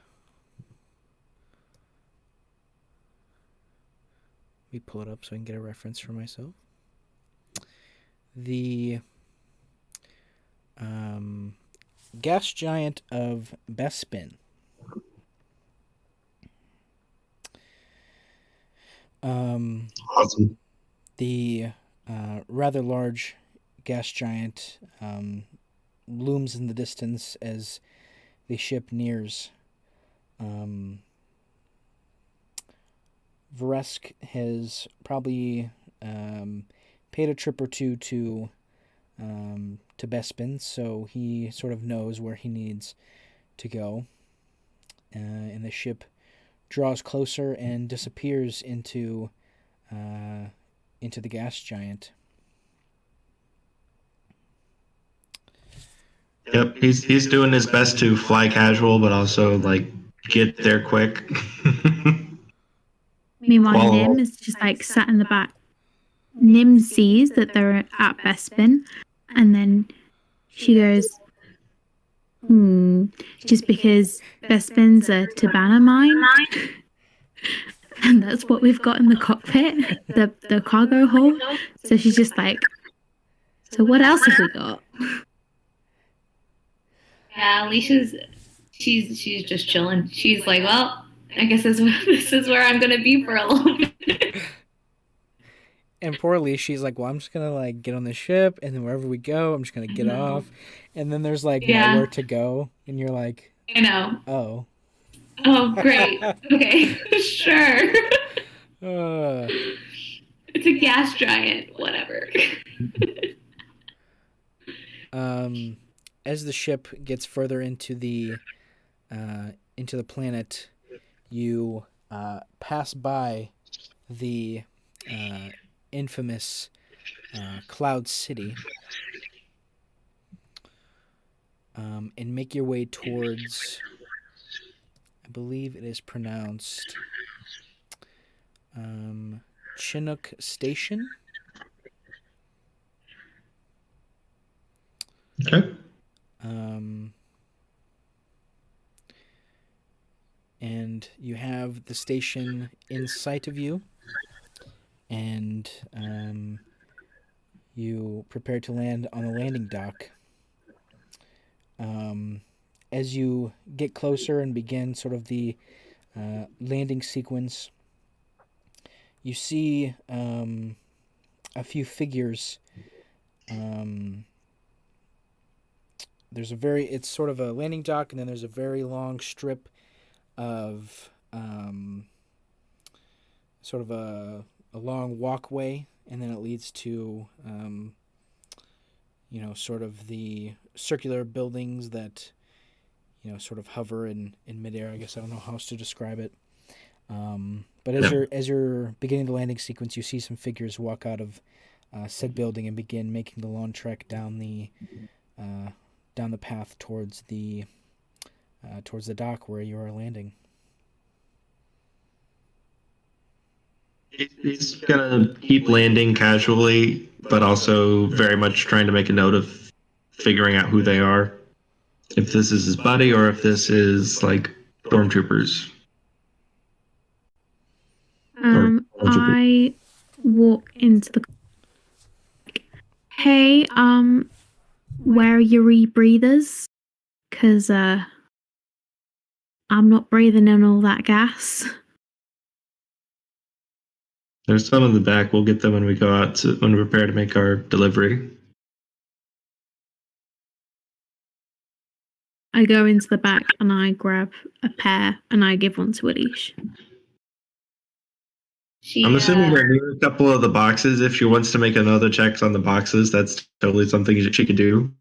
Let me pull it up so I can get a reference for myself. The gas giant of Bespin. Awesome. The rather large gas giant looms in the distance as the ship nears. Vreskev has probably paid a trip or two to Bespin, so he sort of knows where he needs to go. And the ship draws closer and disappears into the gas giant. Yep, he's doing his best to fly casual, but also like get there quick. Meanwhile, Nim is just like sat in the back. Nim sees that they're at Bespin, and then she goes, just because Bespin's a Tabana mine, and that's what we've got in the cockpit, the cargo hold. So she's just like, so what else have we got? Yeah, Aleshe's she's just chilling. She's like, well, I guess this is where I'm gonna be for a little bit. And poor Aleshe, she's like, well, I'm just gonna like get on the ship, and then wherever we go, I'm just gonna get off. And then there's like nowhere to go, and you're like, I know. Oh. Oh, great. Okay, sure. It's a gas giant. Whatever. As the ship gets further into the planet, you pass by the infamous Cloud City, and make your way towards, I believe it is pronounced Chinook Station. Okay. And you have the station in sight of you, and you prepare to land on the landing dock. As you get closer and begin sort of the landing sequence, you see a few figures. It's sort of a landing dock, and then there's a very long strip of sort of a long walkway, and then it leads to sort of the circular buildings that sort of hover in midair. I guess I don't know how else to describe it. But as you're beginning the landing sequence, you see some figures walk out of said building and begin making the long trek down the path towards the dock where you are landing. He's gonna keep landing casually, but also very much trying to make a note of figuring out who they are. If this is his buddy or if this is like stormtroopers. I walk into the. Hey, where are your rebreathers? Because I'm not breathing in all that gas. There's some in the back. We'll get them when we go out when we prepare to make our delivery. I go into the back and I grab a pair and I give one to Aleshe. I'm assuming we're near a couple of the boxes. If she wants to make another checks on the boxes, that's totally something she could do.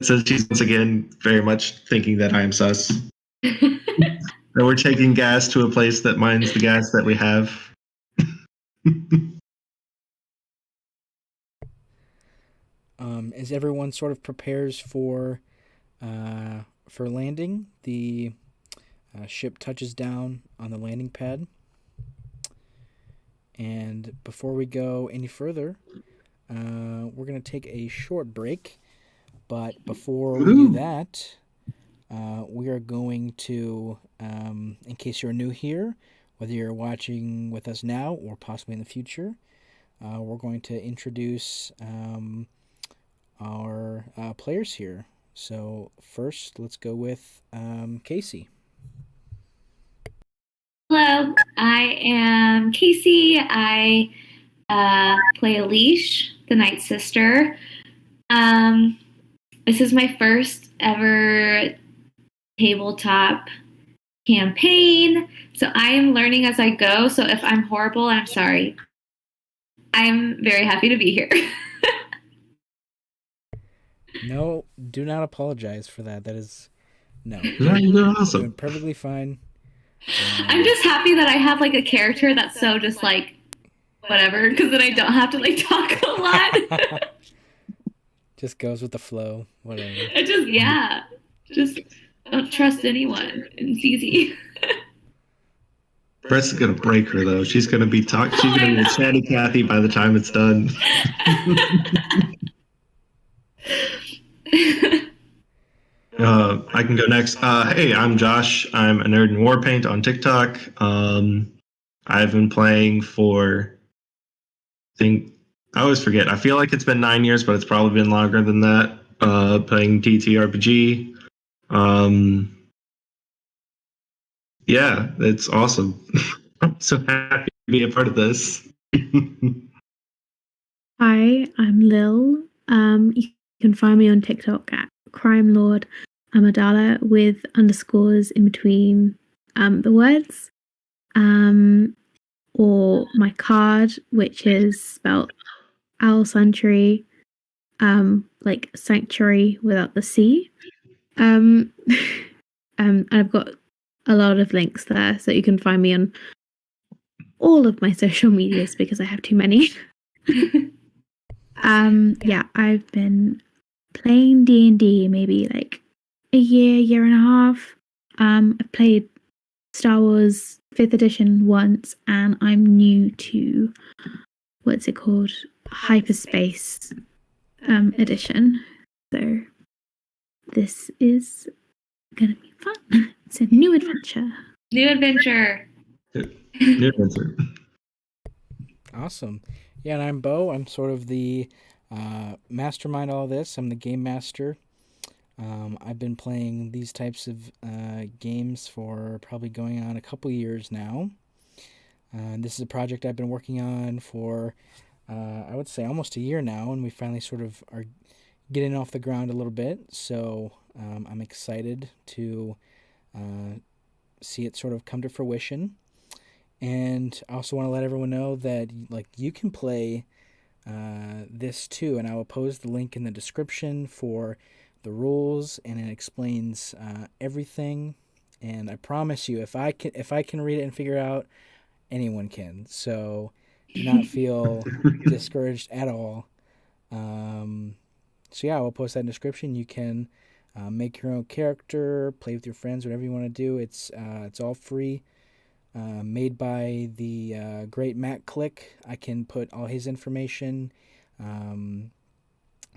So she's once again very much thinking that I am sus. That we're taking gas to a place that mines the gas that we have. As everyone sort of prepares for landing, the ship touches down on the landing pad. And before we go any further, we're going to take a short break. But before we do that, we are going to, in case you're new here, whether you're watching with us now or possibly in the future, we're going to introduce our players here. So first, let's go with Kaci. Hello, I am Kaci. I play Aleshe, the Night Sister. This is my first ever tabletop campaign, so I am learning as I go. So if I'm horrible, I'm sorry. I'm very happy to be here. No, do not apologize for that. That is no. You're awesome. Doing perfectly fine. I'm just happy that I have like a character that's so just like whatever, because then I don't have to like talk a lot. Just goes with the flow. Whatever. Just don't trust anyone. It's easy. Brett's gonna break her though. She's gonna be talking. She's gonna be a chatty Cathy by the time it's done. I can go next. Hey, I'm Josh. I'm a nerd in Warpaint on TikTok. I've been playing for, I always forget. I feel like it's been 9 years, but it's probably been longer than that. Playing TTRPG. Yeah, it's awesome. I'm so happy to be a part of this. Hi, I'm Lil. You can find me on TikTok at Crime Lord Amadala with underscores in between the words. Or my card, which is spelled Owl Sanctuary, like sanctuary without the C. I've got a lot of links there, so you can find me on all of my social medias because I have too many. Yeah, I've been playing D&D maybe like a year and a half. I've played Star Wars 5th edition once, and I'm new to what's it called? Hyperspace edition. So this is gonna be fun. It's a new adventure. New adventure. New adventure. Awesome. Yeah, and I'm Bo. I'm sort of the mastermind all this. I'm the game master. I've been playing these types of games for probably going on a couple years now. This is a project I've been working on for, I would say, almost a year now, and we finally sort of are getting off the ground a little bit. So I'm excited to see it sort of come to fruition. And I also want to let everyone know that you can play this too, and I will post the link in the description for the rules, and it explains everything. And I promise you, if I can read it and figure it out, anyone can. So do not feel discouraged at all. So yeah, I will post that in the description. You can make your own character, play with your friends, whatever you want to do. It's all free. Made by the great Matt Click. I can put all his information.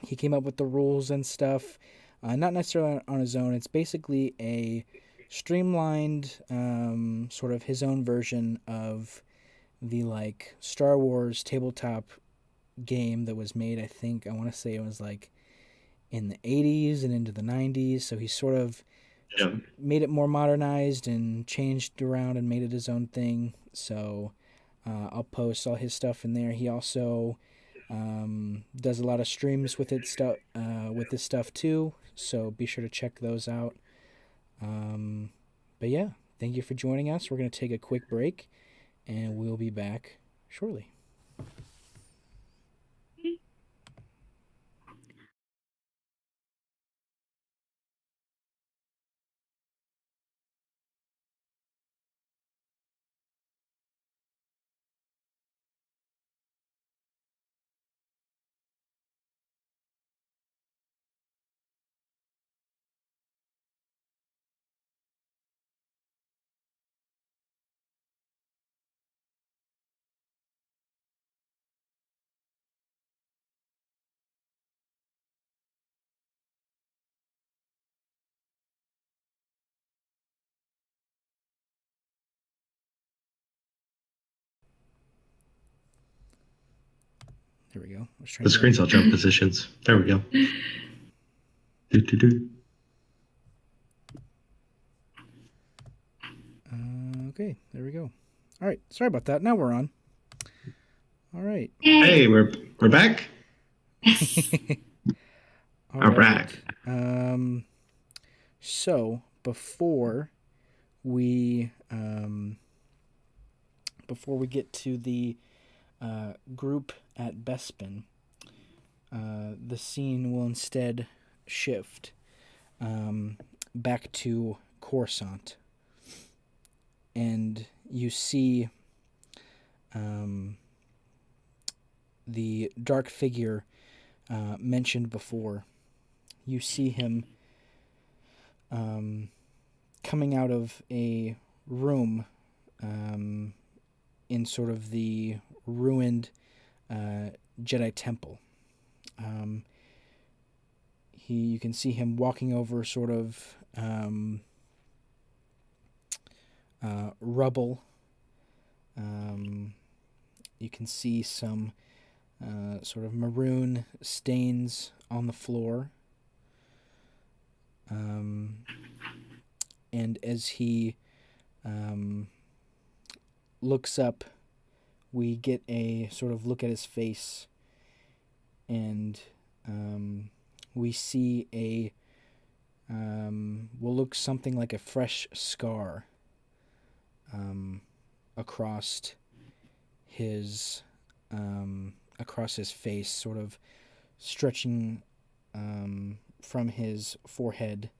He came up with the rules and stuff. Not necessarily on his own. It's basically a streamlined, sort of his own version of the Star Wars tabletop game that was made. I want to say it was in the 80s and into the 90s. So he sort of made it more modernized and changed around and made it his own thing. So I'll post all his stuff in there. He also does a lot of streams with this stuff too. So be sure to check those out. But yeah, thank you for joining us. We're going to take a quick break, and we'll be back shortly. There we go. The screenshot jump positions. There we go. Okay, there we go. All right, sorry about that. Now we're on. All right. Hey, we're back. All right. So before we get to the group at Bespin, the scene will instead shift back to Coruscant, and you see the dark figure mentioned before. You see him coming out of a room in sort of the ruined Jedi temple. you can see him walking over sort of rubble. You can see some sort of maroon stains on the floor. And as he looks up, we get a sort of look at his face, and we see a will look something like a fresh scar across his face, sort of stretching from his forehead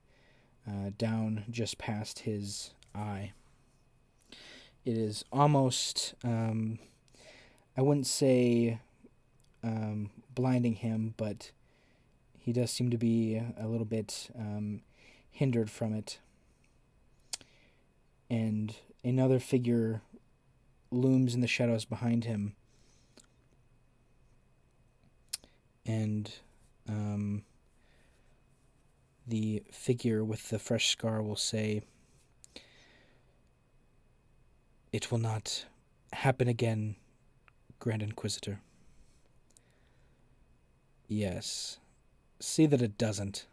down just past his eye. It is almost, I wouldn't say blinding him, but he does seem to be a little bit hindered from it. And another figure looms in the shadows behind him. And the figure with the fresh scar will say, "It will not happen again, Grand Inquisitor." "Yes, see that it doesn't."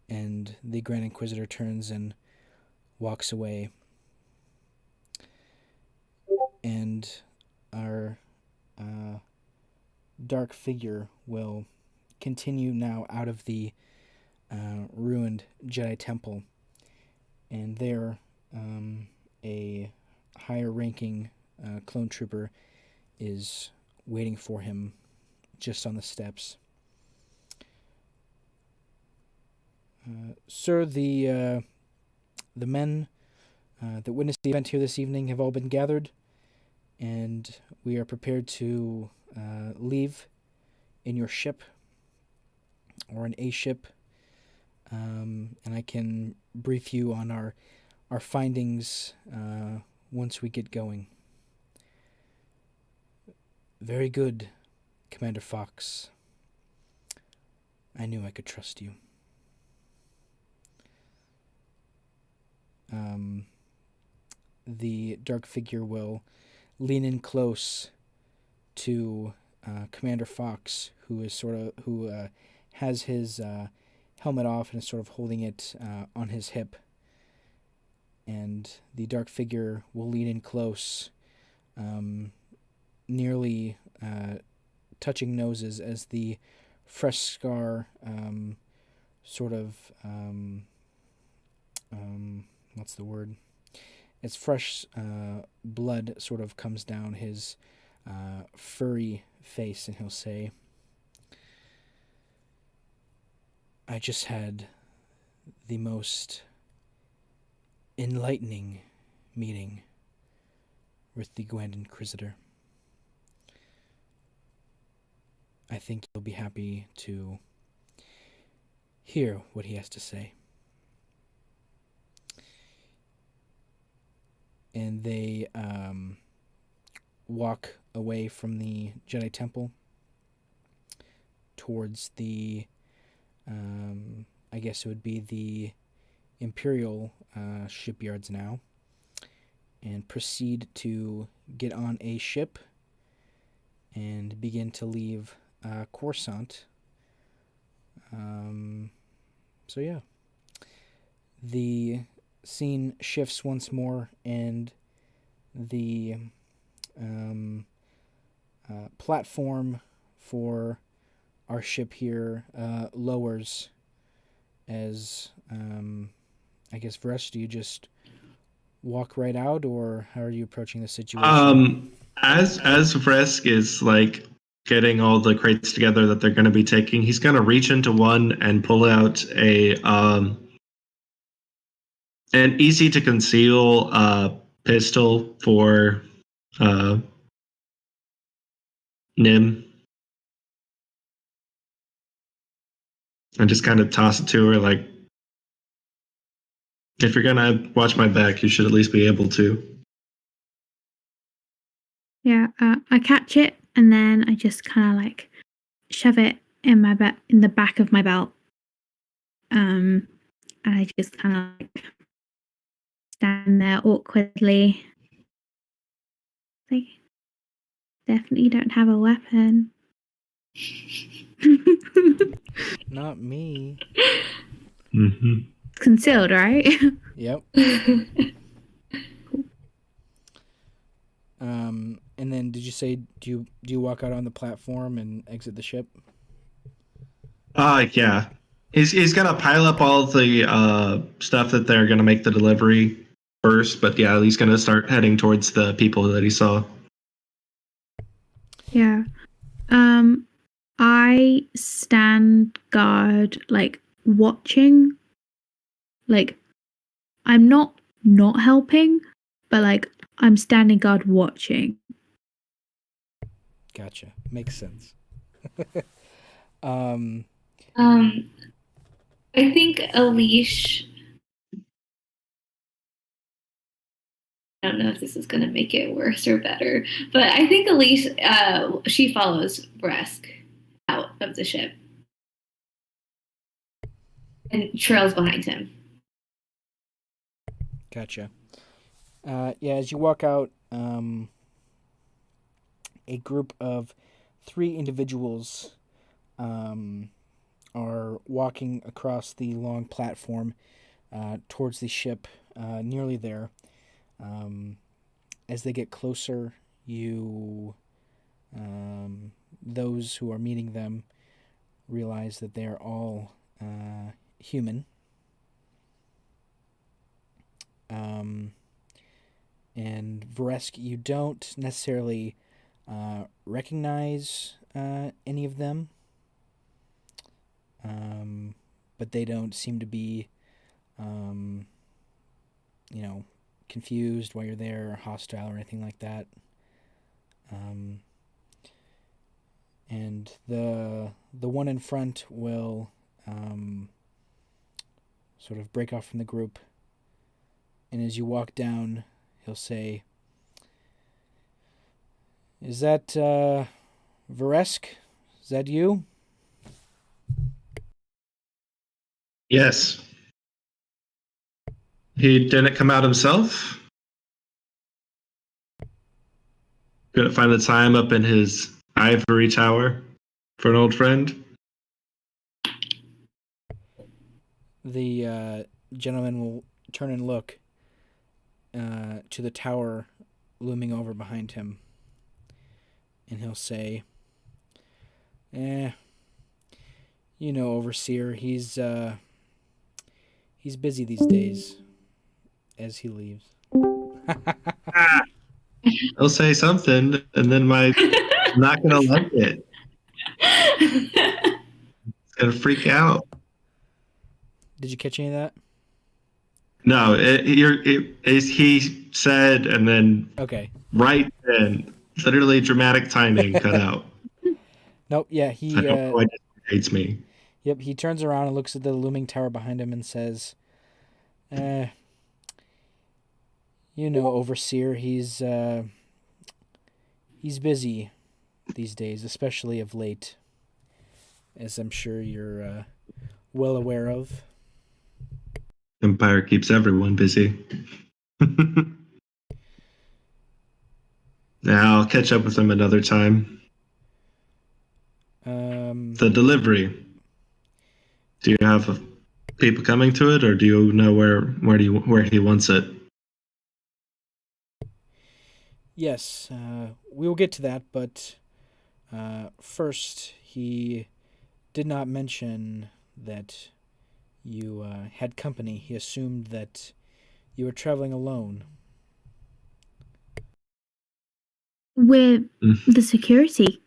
And the Grand Inquisitor turns and walks away. And our dark figure will continue now out of the ruined Jedi Temple. And there, a higher-ranking clone trooper is waiting for him just on the steps. "Sir, the men that witnessed the event here this evening have all been gathered, and we are prepared to leave in your ship, or in a ship, and I can brief you on our findings once we get going." "Very good, Commander Fox. I knew I could trust you." The dark figure will lean in close to Commander Fox, who has his helmet off and is sort of holding it on his hip. And the dark figure will lean in close, nearly touching noses, as the fresh scar what's the word? As fresh blood sort of comes down his furry face, and he'll say, "I just had the most enlightening meeting with the Grand Inquisitor. I think you'll be happy to hear what he has to say." And they walk away from the Jedi Temple towards the, I guess it would be the Imperial shipyards now, and proceed to get on a ship and begin to leave Coruscant. So yeah, the scene shifts once more, and the platform for our ship here lowers as, I guess, Vres, do you just walk right out, or how are you approaching the situation? As Vresk is like getting all the crates together that they're going to be taking, he's going to reach into one and pull out an easy to conceal pistol for Nim, and just kind of toss it to her, like, if you're gonna watch my back, you should at least be able to. Yeah, I catch it, and then I just kind of like shove it in the back of my belt. And I just kind of like stand there awkwardly. Like, definitely don't have a weapon. Not me. Mm-hmm. Concealed, right? Yep. And then did you say do you walk out on the platform and exit the ship? Yeah. He's gonna pile up all the stuff that they're gonna make the delivery first, but yeah, he's gonna start heading towards the people that he saw. Yeah. I stand guard, like watching. Like, I'm not helping, but like I'm standing guard watching. Gotcha. Makes sense. I think Aleshe. I don't know if this is going to make it worse or better, but I think Aleshe, she follows Vreskev out of the ship and trails behind him. Gotcha. Yeah, as you walk out, a group of 3 individuals are walking across the long platform towards the ship, nearly there. As they get closer, those who are meeting them realize that they are all human. And Vreskev, you don't necessarily recognize any of them, but they don't seem to be, confused while you're there, or hostile, or anything like that. And the one in front will sort of break off from the group, and as you walk down, he'll say, "Is that Vreskev? Is that you?" Yes. He didn't come out himself? Couldn't find the time up in his ivory tower for an old friend? The gentleman will turn and look to the tower looming over behind him, and he'll say, Overseer, he's busy these days," as he leaves. He'll say something, and then I'm not gonna like it. It's gonna freak out. Did you catch any of that? No, he said, and then Okay. right then, literally dramatic timing cut out. Nope. Yeah, he. I don't know why it hates me. Yep. He turns around and looks at the looming tower behind him and says, Overseer, he's busy these days, especially of late, as I'm sure you're well aware of." Empire keeps everyone busy. Now I'll catch up with him another time. The delivery. Do you have people coming to it, or do you know where he wants it? Yes, we will get to that, but first, he did not mention that you had company. He assumed that you were traveling alone. With the security.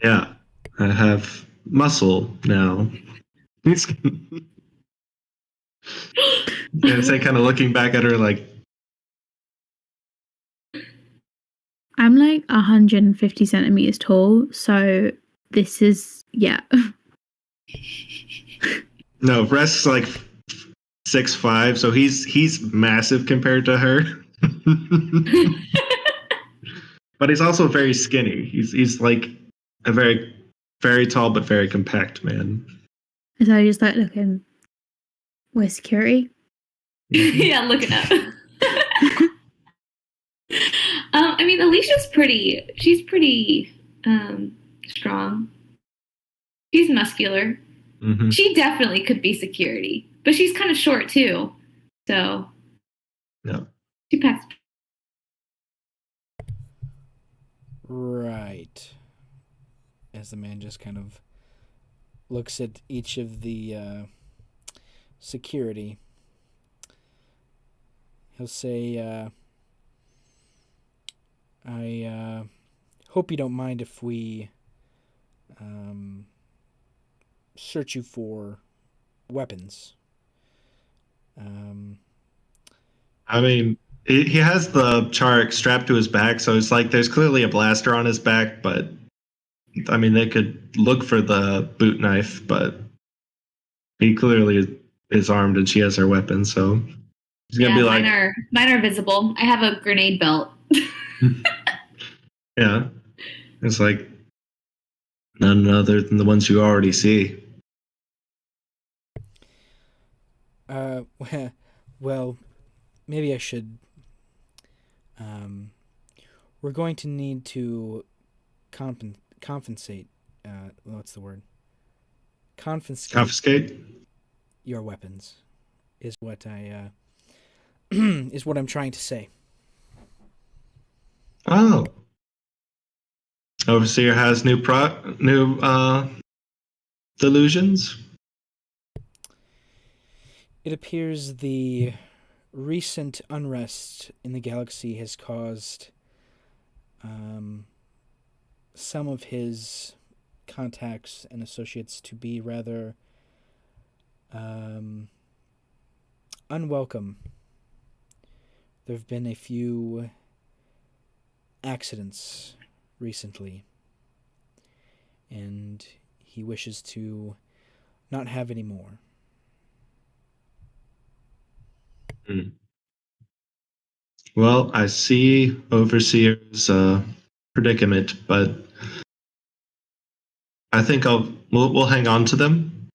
Yeah, I have muscle now. He's gonna say, kind of looking back at her like, I'm like 150 centimeters tall, so this is, yeah. no, Rest's like 6'5", so he's massive compared to her. but he's also very skinny. He's like a very, very tall but very compact man. So I just like looking. Where's security? Yeah, looking up. I mean, Aleshe's pretty. She's pretty strong. She's muscular. Mm-hmm. She definitely could be security, but she's kind of short too. So yeah, she passed. Right. As the man just kind of looks at each of the security, he'll say, I hope you don't mind if we search you for weapons. I mean, he has the Chark strapped to his back, so it's like there's clearly a blaster on his back, but I mean, they could look for the boot knife, but he clearly is armed and she has her weapon, so he's gonna be like, mine are visible. I have a grenade belt. yeah, it's like none other than the ones you already see. Well, maybe I should. We're going to need to compensate. What's the word? Confiscate your weapons is what I is what I'm trying to say. Oh, Overseer has new delusions. It appears the recent unrest in the galaxy has caused some of his contacts and associates to be rather unwelcome. There have been a few accidents recently, and he wishes to not have any more. Well, I see Overseer's predicament, but I think we'll hang on to them.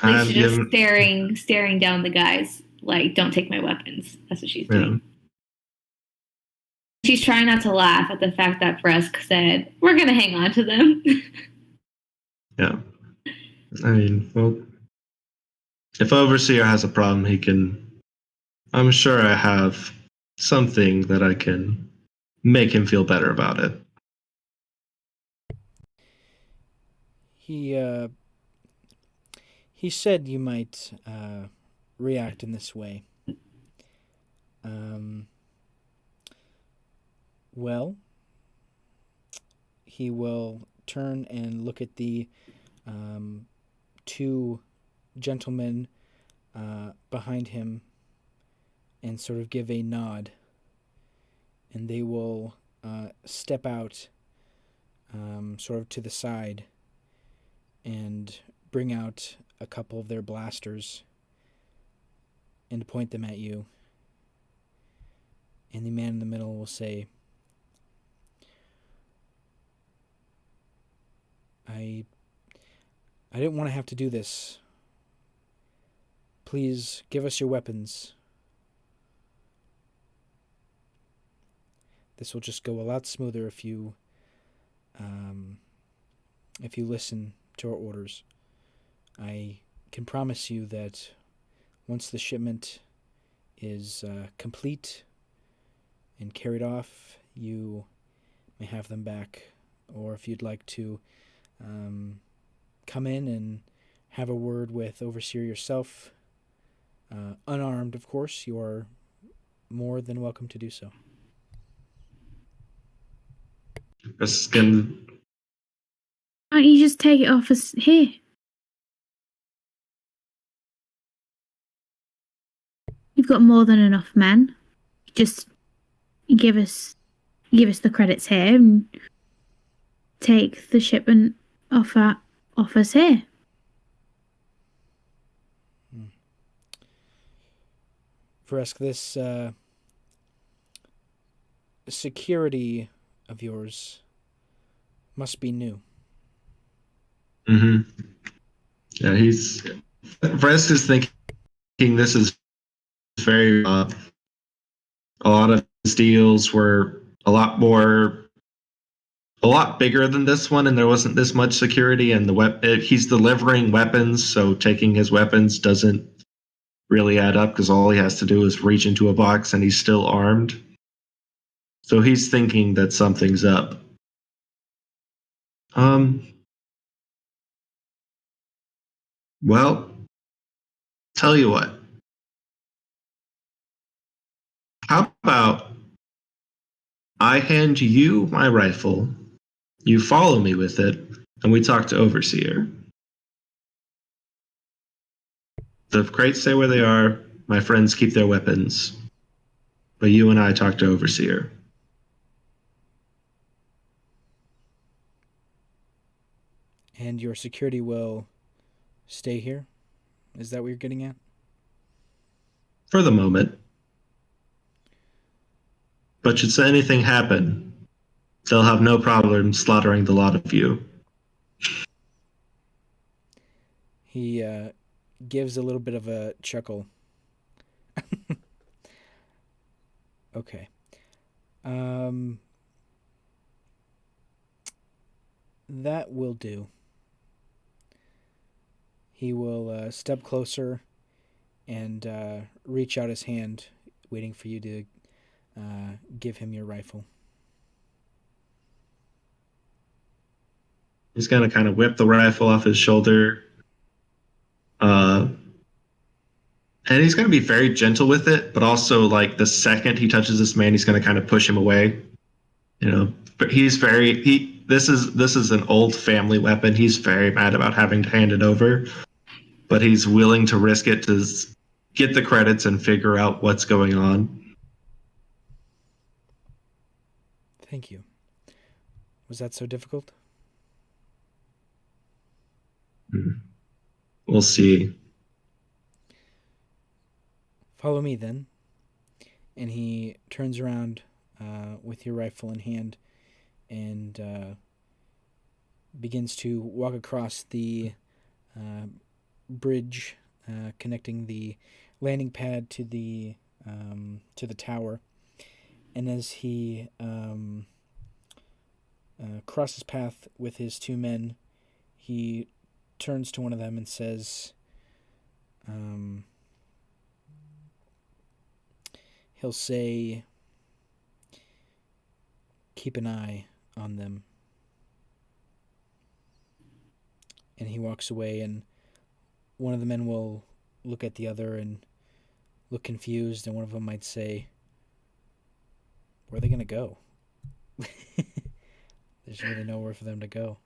Like she's just staring down the guys, like, don't take my weapons. That's what she's doing. She's trying not to laugh at the fact that Vresk said, we're going to hang on to them. Yeah. I mean, well, if Overseer has a problem, he can... I'm sure I have something that I can make him feel better about it. He said you might react in this way. Well, he will turn and look at the two gentlemen behind him and sort of give a nod, and they will step out sort of to the side and bring out a couple of their blasters and point them at you. And the man in the middle will say, I didn't want to have to do this. Please give us your weapons. This will just go a lot smoother if you listen to our orders. I can promise you that once the shipment is complete and carried off, you may have them back. Or if you'd like to come in and have a word with Overseer yourself, unarmed, of course, you are more than welcome to do so. Why don't you just take it off us here? You've got more than enough men. Just give us the credits here and take the shipment off us here. Vresk, this security of yours must be new. Mm-hmm. Yeah, Vrest is thinking this is very. A lot of his deals were a lot bigger than this one, and there wasn't this much security. And he's delivering weapons, so taking his weapons doesn't really add up because all he has to do is reach into a box, and he's still armed. So he's thinking that something's up. Well, tell you what. How about I hand you my rifle, you follow me with it, and we talk to Overseer. The crates stay where they are. My friends keep their weapons. But you and I talk to Overseer. And your security will stay here? Is that what you're getting at? For the moment. But should anything happen, they'll have no problem slaughtering the lot of you. He gives a little bit of a chuckle. Okay. That will do. He will step closer and reach out his hand, waiting for you to give him your rifle. He's going to kind of whip the rifle off his shoulder. And he's going to be very gentle with it, but also, like, the second he touches this man, he's going to kind of push him away. You know, but this is an old family weapon. He's very mad about having to hand it over, but he's willing to risk it to get the credits and figure out what's going on. Thank you. Was that so difficult? We'll see. Follow me then. And he turns around with your rifle in hand and begins to walk across the bridge connecting the landing pad to the tower. And as he crosses path with his two men, he turns to one of them and says, he'll say, "Keep an eye on them." And he walks away, and one of the men will look at the other and look confused, and one of them might say, "Where are they going to go?" There's really nowhere for them to go.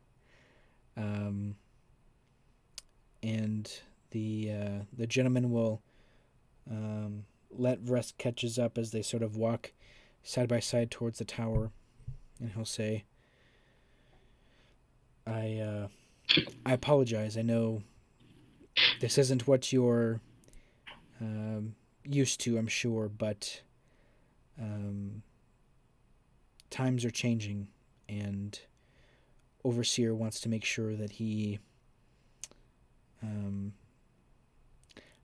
And the gentleman will let Vrest catches up as they sort of walk side by side towards the tower, and he'll say, I apologize. I know this isn't what you're used to, I'm sure, but times are changing, and Overseer wants to make sure that he,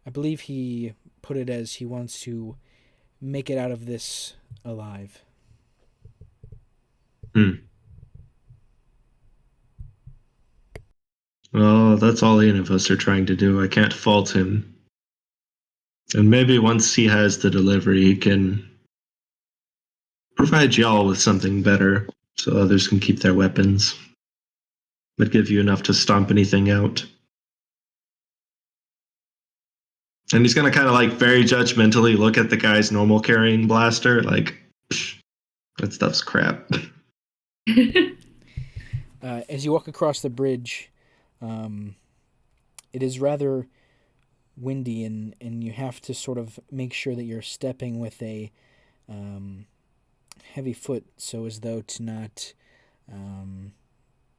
I believe he put it as he wants to make it out of this alive. Well, that's all any of us are trying to do. I can't fault him. And maybe once he has the delivery, he can provide y'all with something better so others can keep their weapons. But give you enough to stomp anything out. And he's going to kind of like very judgmentally look at the guy's normal carrying blaster, like, that stuff's crap. As you walk across the bridge, it is rather windy, and you have to sort of make sure that you're stepping with a heavy foot so as though to not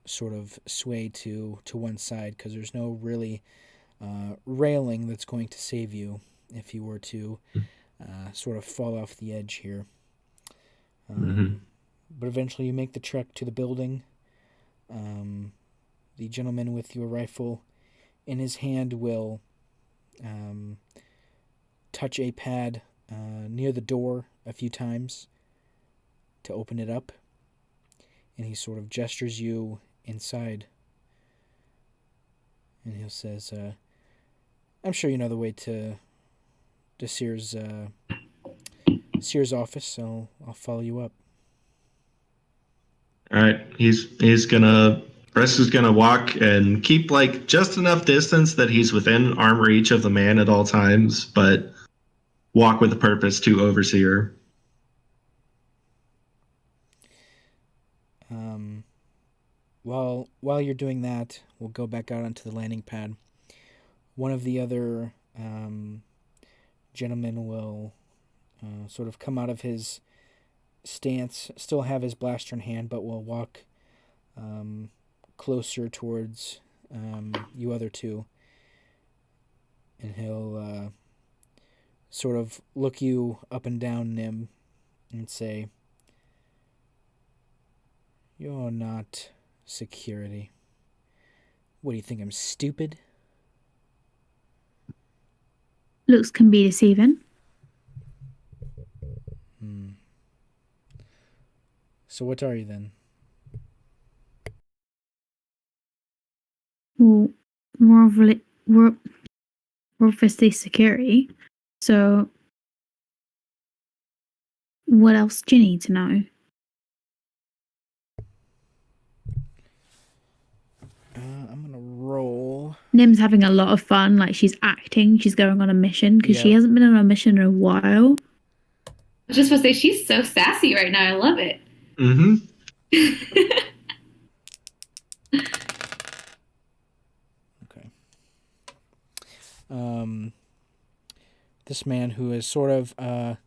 sort of sway to one side, because there's no really railing that's going to save you if you were to sort of fall off the edge here. Mhm. But eventually you make the trek to the building. The gentleman with your rifle in his hand will touch a pad near the door a few times to open it up, and he sort of gestures you inside. And he says, I'm sure you know the way to Sears' office, so I'll follow you up. All right, he's gonna Bress is gonna walk and keep like just enough distance that he's within arm reach of the man at all times, but walk with a purpose to Overseer. While you're doing that, we'll go back out onto the landing pad. One of the other gentlemen will sort of come out of his stance, still have his blaster in hand, but will walk closer towards you other two, and he'll sort of look you up and down, Nim, and say, "You're not security. What do you think, I'm stupid?" Looks can be deceiving. So what are you then? Well, we're obviously security. So, what else do you need to know? I'm gonna roll. Nim's having a lot of fun. Like, she's acting. She's going on a mission because she hasn't been on a mission in a while. I was just supposed to say, she's so sassy right now. I love it. Mm-hmm. Okay. This man, who is sort of a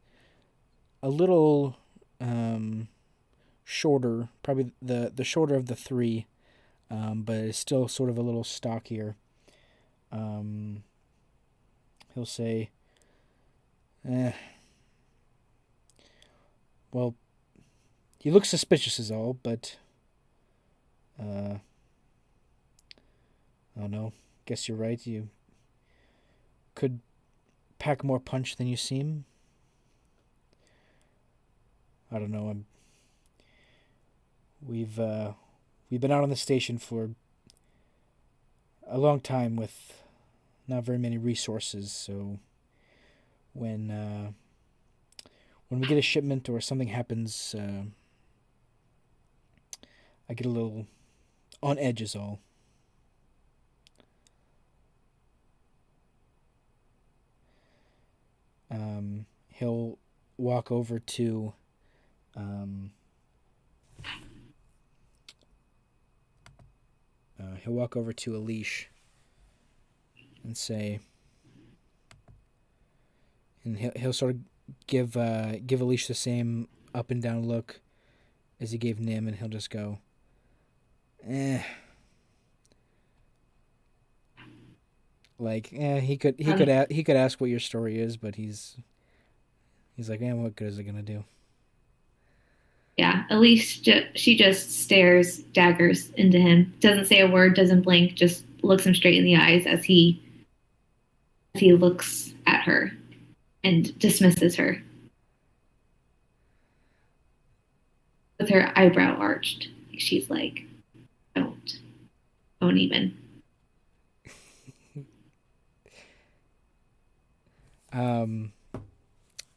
little shorter, probably the shorter of the three, but is still sort of a little stockier. He'll say, well, you look suspicious is all, but I don't know. Guess you're right. You could pack more punch than you seem. I don't know. We've been out on the station for a long time with not very many resources, so when we get a shipment or something happens, I get a little on edge is all. He'll walk over to Aleshe and say, and he'll sort of give Aleshe the same up and down look as he gave Nim, and he'll just go, like, he could ask what your story is, but he's like, man, what good is it gonna do? Yeah, Aleshe, she just stares daggers into him. Doesn't say a word, doesn't blink, just looks him straight in the eyes as he looks at her and dismisses her with her eyebrow arched. She's like, don't even.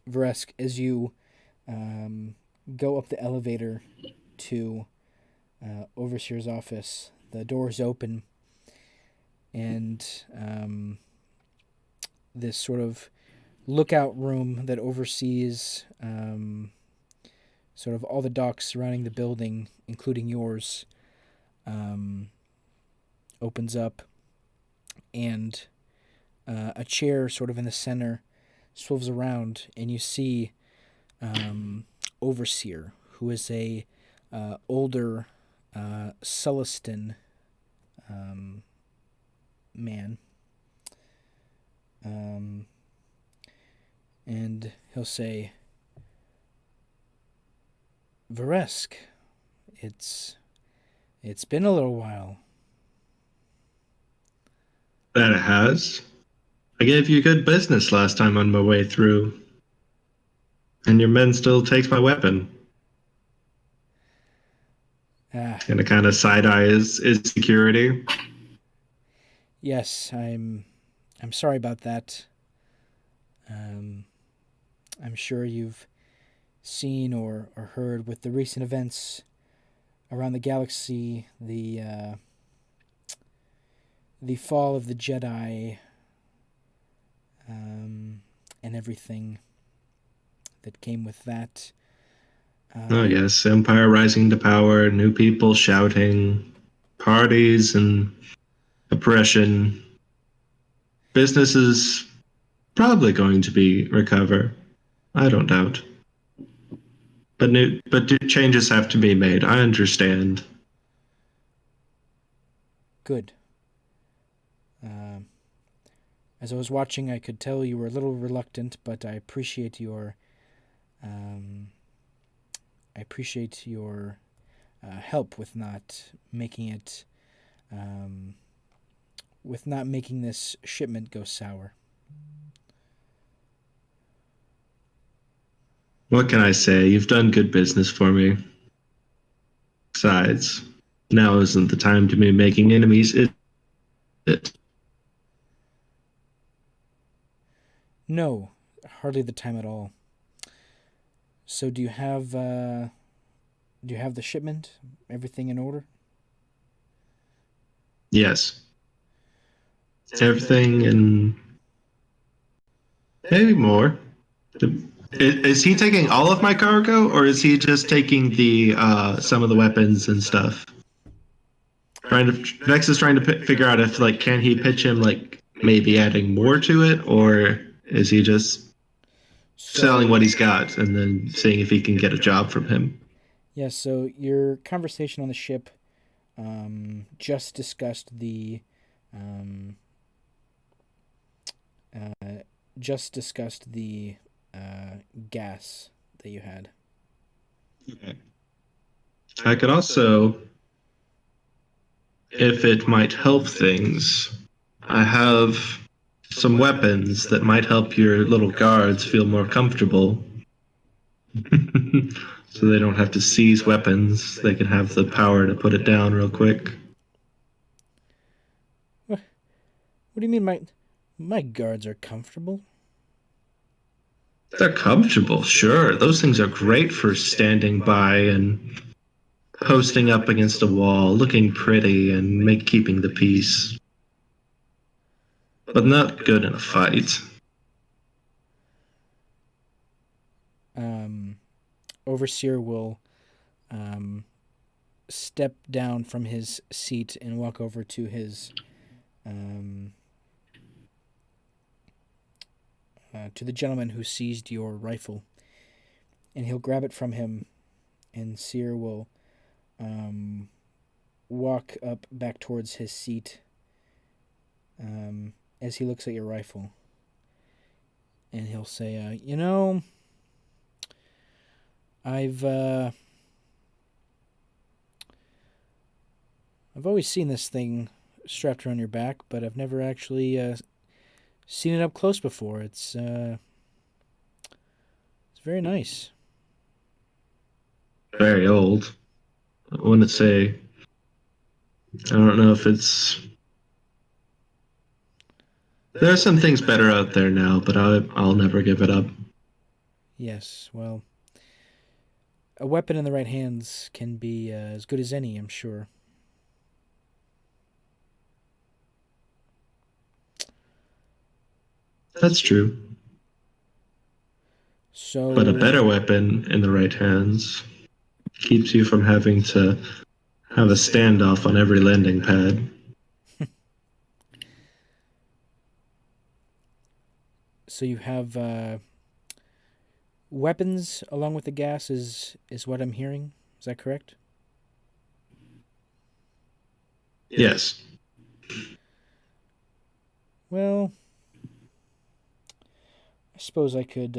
Vreskev, as you go up the elevator to Overseer's office, the doors open, and this sort of lookout room that oversees sort of all the docks surrounding the building, including yours, opens up, and a chair sort of in the center swivels around, and you see Overseer, who is a older Celestin man. And he'll say, Vreskev, it's been a little while. That it has. I gave you good business last time on my way through. And your men still takes my weapon. And a kind of side eye is security. Yes, I'm sorry about that. I'm sure you've seen or heard with the recent events around the galaxy, the fall of the Jedi, and everything that came with that. Oh yes, Empire rising to power, new people shouting, parties and oppression. Business is probably going to be recover. I don't doubt. But changes have to be made. I understand. Good. As I was watching, I could tell you were a little reluctant, but I appreciate your help with not making it, with not making this shipment go sour. What can I say? You've done good business for me. Besides, now isn't the time to be making enemies, is it? No, hardly the time at all. So do you have the shipment? Everything in order? Yes. Everything and maybe more. Is he taking all of my cargo, or is he just taking the some of the weapons and stuff? Vex is trying to figure out if can he pitch him maybe adding more to it, or is he just selling what he's got and then seeing if he can get a job from him? Yeah. So your conversation on the ship just discussed the gas that you had. Okay. I could also, if it might help things, I have some weapons that might help your little guards feel more comfortable. So they don't have to seize weapons. They can have the power to put it down real quick. What do you mean my guards are comfortable? They're comfortable, sure. Those things are great for standing by and posting up against a wall, looking pretty and keeping the peace. But not good in a fight. Overseer will step down from his seat and walk over to his to the gentleman who seized your rifle, and he'll grab it from him, and Seer will walk up back towards his seat as he looks at your rifle, and he'll say, I've always seen this thing strapped around your back, but I've never actually seen it up close before. It's very nice. Very old. I wouldn't say. I don't know if it's. There are some things better out there now, but I'll never give it up. Yes, well, a weapon in the right hands can be as good as any, I'm sure. That's true. So, but a better weapon in the right hands keeps you from having to have a standoff on every landing pad. So you have weapons along with the gas is what I'm hearing. Is that correct? Yes. Well, I suppose I could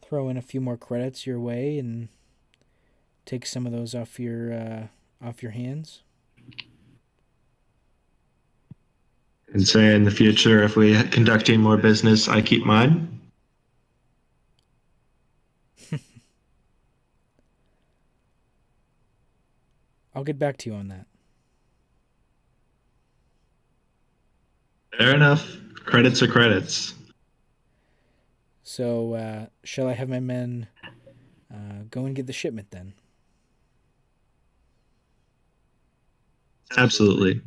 throw in a few more credits your way and take some of those off your hands. And say in the future, if we conduct any more business, I keep mine. I'll get back to you on that. Fair enough. Credits are credits. So, shall I have my men go and get the shipment then? Absolutely.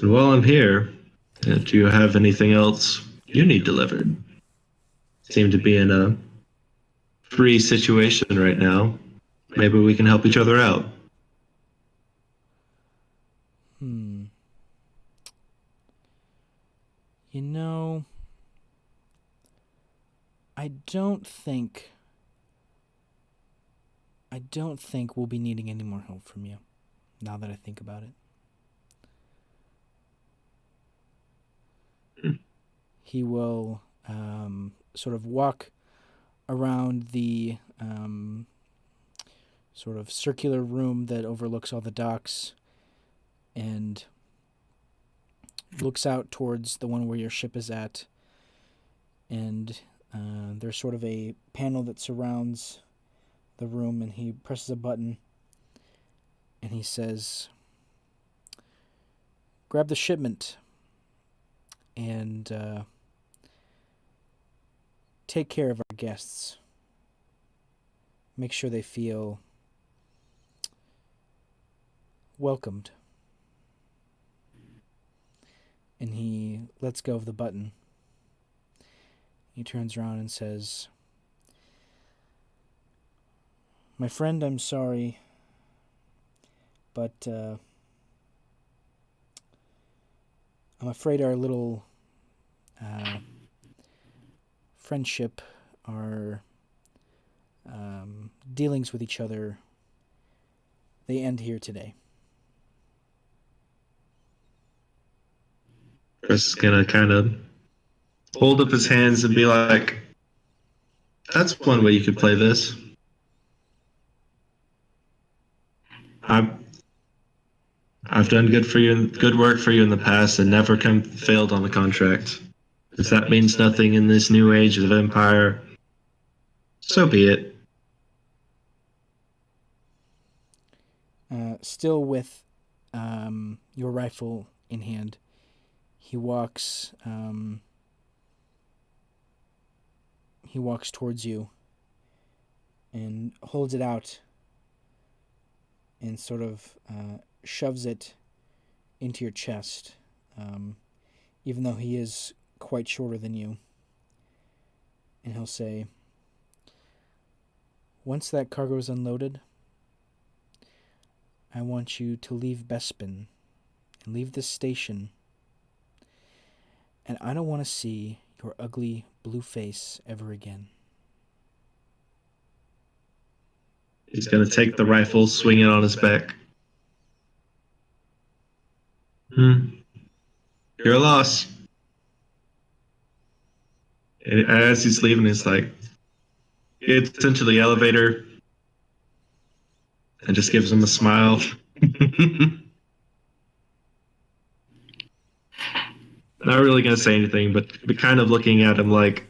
And while I'm here, do you have anything else you need delivered? Seem to be in a free situation right now. Maybe we can help each other out. You know, I don't think we'll be needing any more help from you, now that I think about it. He will sort of walk around the sort of circular room that overlooks all the docks and looks out towards the one where your ship is at. And there's sort of a panel that surrounds the room, and he presses a button and he says, "Grab the shipment and take care of our guests. Make sure they feel welcomed." And he lets go of the button. He turns around and says, "My friend, I'm sorry, but I'm afraid our little friendship, our dealings with each other, they end here today." Chris is gonna kind of hold up his hands and be like, "That's one way you could play this. I've done good work for you in the past, and never failed on the contract. If that means nothing in this new age of Empire, so be it." Still with your rifle in hand, he walks towards you and holds it out and sort of shoves it into your chest, even though he is quite shorter than you. And he'll say, "Once that cargo is unloaded, I want you to leave Bespin and leave this station. And I don't want to see your ugly blue face ever again." He's gonna take the rifle, swing it on his back. You're a loss. And as he's leaving, he's like, gets into the elevator and just gives him a smile. Not really gonna say anything, but kind of looking at him like,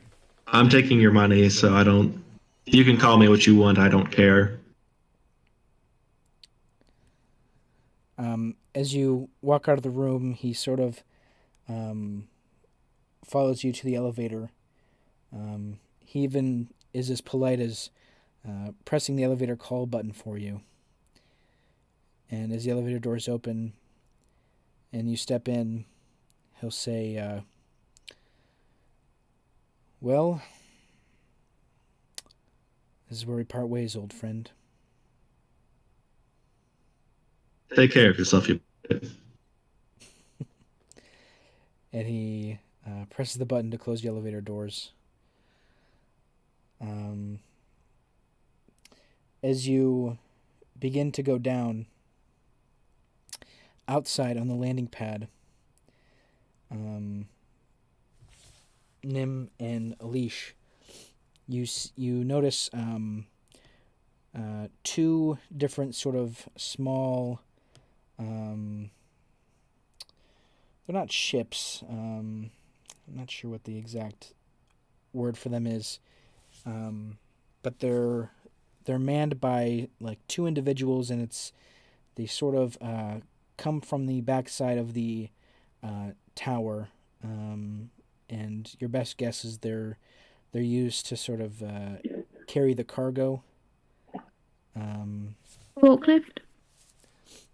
"I'm taking your money, so I don't. You can call me what you want. I don't care." As you walk out of the room, he sort of follows you to the elevator. He even is as polite as pressing the elevator call button for you. And as the elevator doors open and you step in, he'll say, "Well, this is where we part ways, old friend." Take care of yourself, you. And he presses the button to close the elevator doors. As you begin to go down, outside on the landing pad, Nim and Aleshe, you notice two different sort of small. They're not ships. I'm not sure what the exact word for them is, but they're manned by like two individuals, and they sort of come from the backside of the tower, and your best guess is they're used to sort of carry the cargo. Forklift?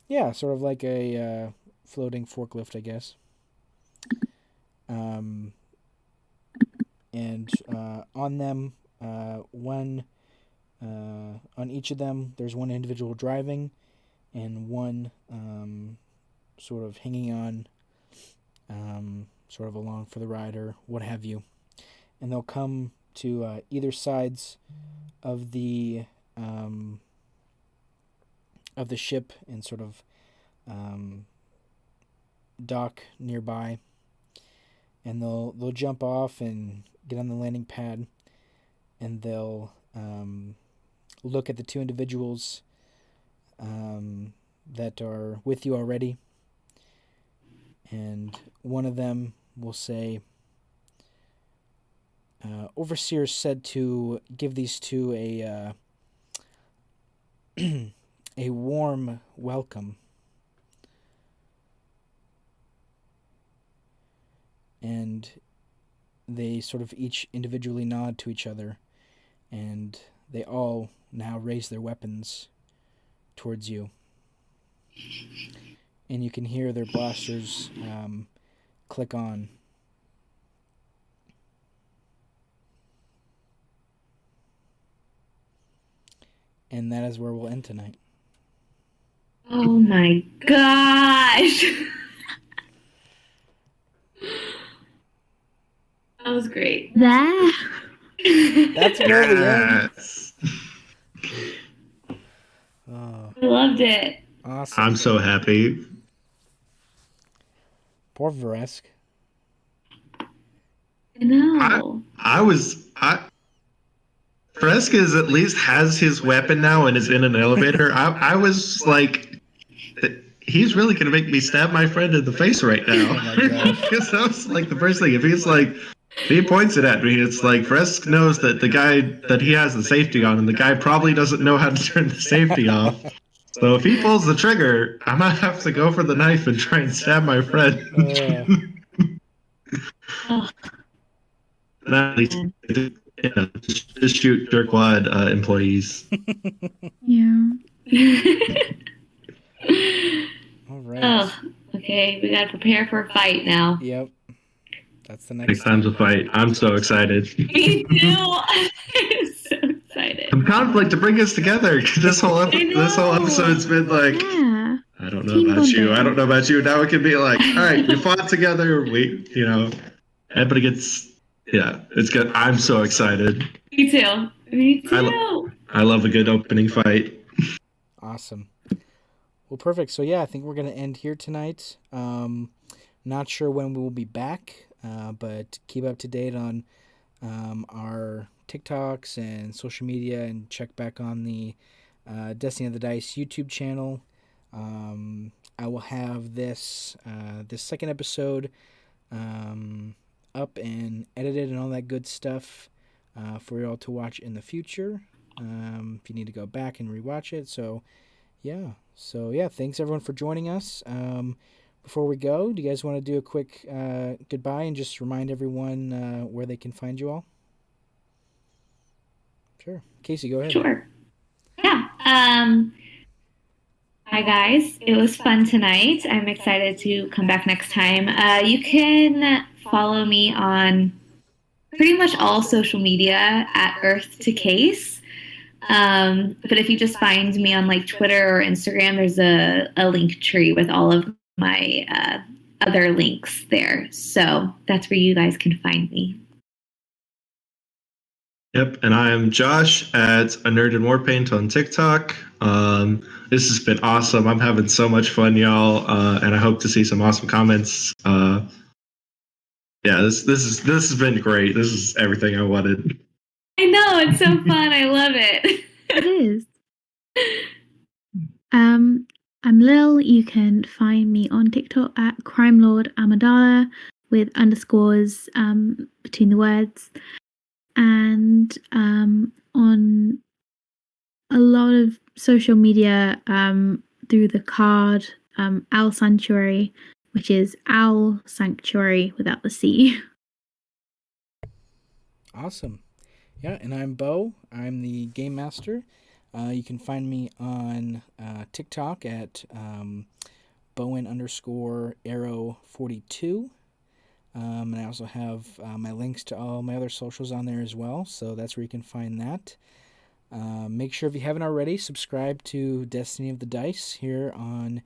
Yeah, sort of like a floating forklift, I guess. And on them, on each of them, there's one individual driving, and one sort of hanging on, sort of along for the ride or what have you. And they'll come to either sides of the ship and sort of dock nearby, and they'll jump off and get on the landing pad, and they'll look at the two individuals that are with you already, and one of them will say, Overseer said to give these two a warm welcome. And they sort of each individually nod to each other, and they all now raise their weapons towards you. And you can hear their blasters click on. And that is where we'll end tonight. Oh my gosh! That was great. There. That's where we end. I loved it. Awesome. I'm so happy. Poor Vreskev. I know. Vreskev at least has his weapon now and is in an elevator. I was like, he's really going to make me stab my friend in the face right now. Oh my gosh. Because that was like the first thing. If he points it at me, it's like Vreskev knows that the guy that he has the safety on, and the guy probably doesn't know how to turn the safety off. So if he pulls the trigger, I might have to go for the knife and try and stab my friend. And at least, just shoot jerkwad employees. Yeah. All right. Oh, okay. We gotta prepare for a fight now. Yep. That's the next Next time's a fight. I'm so excited. Me too. I'm so excited. Some conflict to bring us together. This whole episode's been like, Yeah. I don't know Team about you. bonding. I don't know about you. Now it can be like, all right, we fought together. Everybody gets, it's good. I'm so excited. Me too. Me too. I love a good opening fight. Awesome. Well, perfect. So yeah, I think we're gonna end here tonight. Not sure when we will be back, but keep up to date on our TikToks and social media, and check back on the Destiny of the Dice YouTube channel. I will have this second episode up and edited and all that good stuff for you all to watch in the future. If you need to go back and rewatch it. So thanks everyone for joining us. Before we go, do you guys want to do a quick goodbye and just remind everyone where they can find you all? Sure. Kaci, go ahead. Sure. Yeah. Hi guys. It was fun tonight. I'm excited to come back next time. You can follow me on pretty much all social media at Earth to Case. But if you just find me on like Twitter or Instagram, there's a link tree with all of my other links there. So that's where you guys can find me. Yep, and I am Josh at A Nerd in Warpaint on TikTok. This has been awesome. I'm having so much fun, y'all, and I hope to see some awesome comments Yeah, this has been great. This is everything I wanted. I know, it's so fun. I love it. It is. I'm Lil. You can find me on TikTok at Crime Lord Amidala with underscores between the words, and on a lot of social media through the card Owl Sanctuary, which is Owl Sanctuary without the C. Awesome. Yeah, and I'm Bo. I'm the game master. You can find me on TikTok at Bowen_arrow42. And I also have my links to all my other socials on there as well, so that's where you can find that. Make sure, if you haven't already, subscribe to Destiny of the Dice here on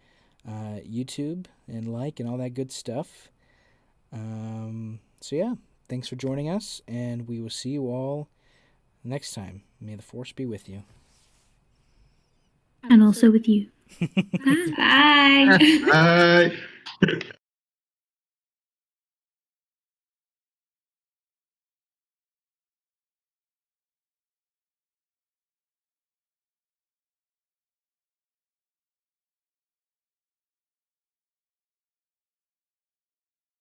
YouTube and all that good stuff. So yeah, thanks for joining us, and we will see you all next time. May the Force be with you. And also with you. Bye. Bye.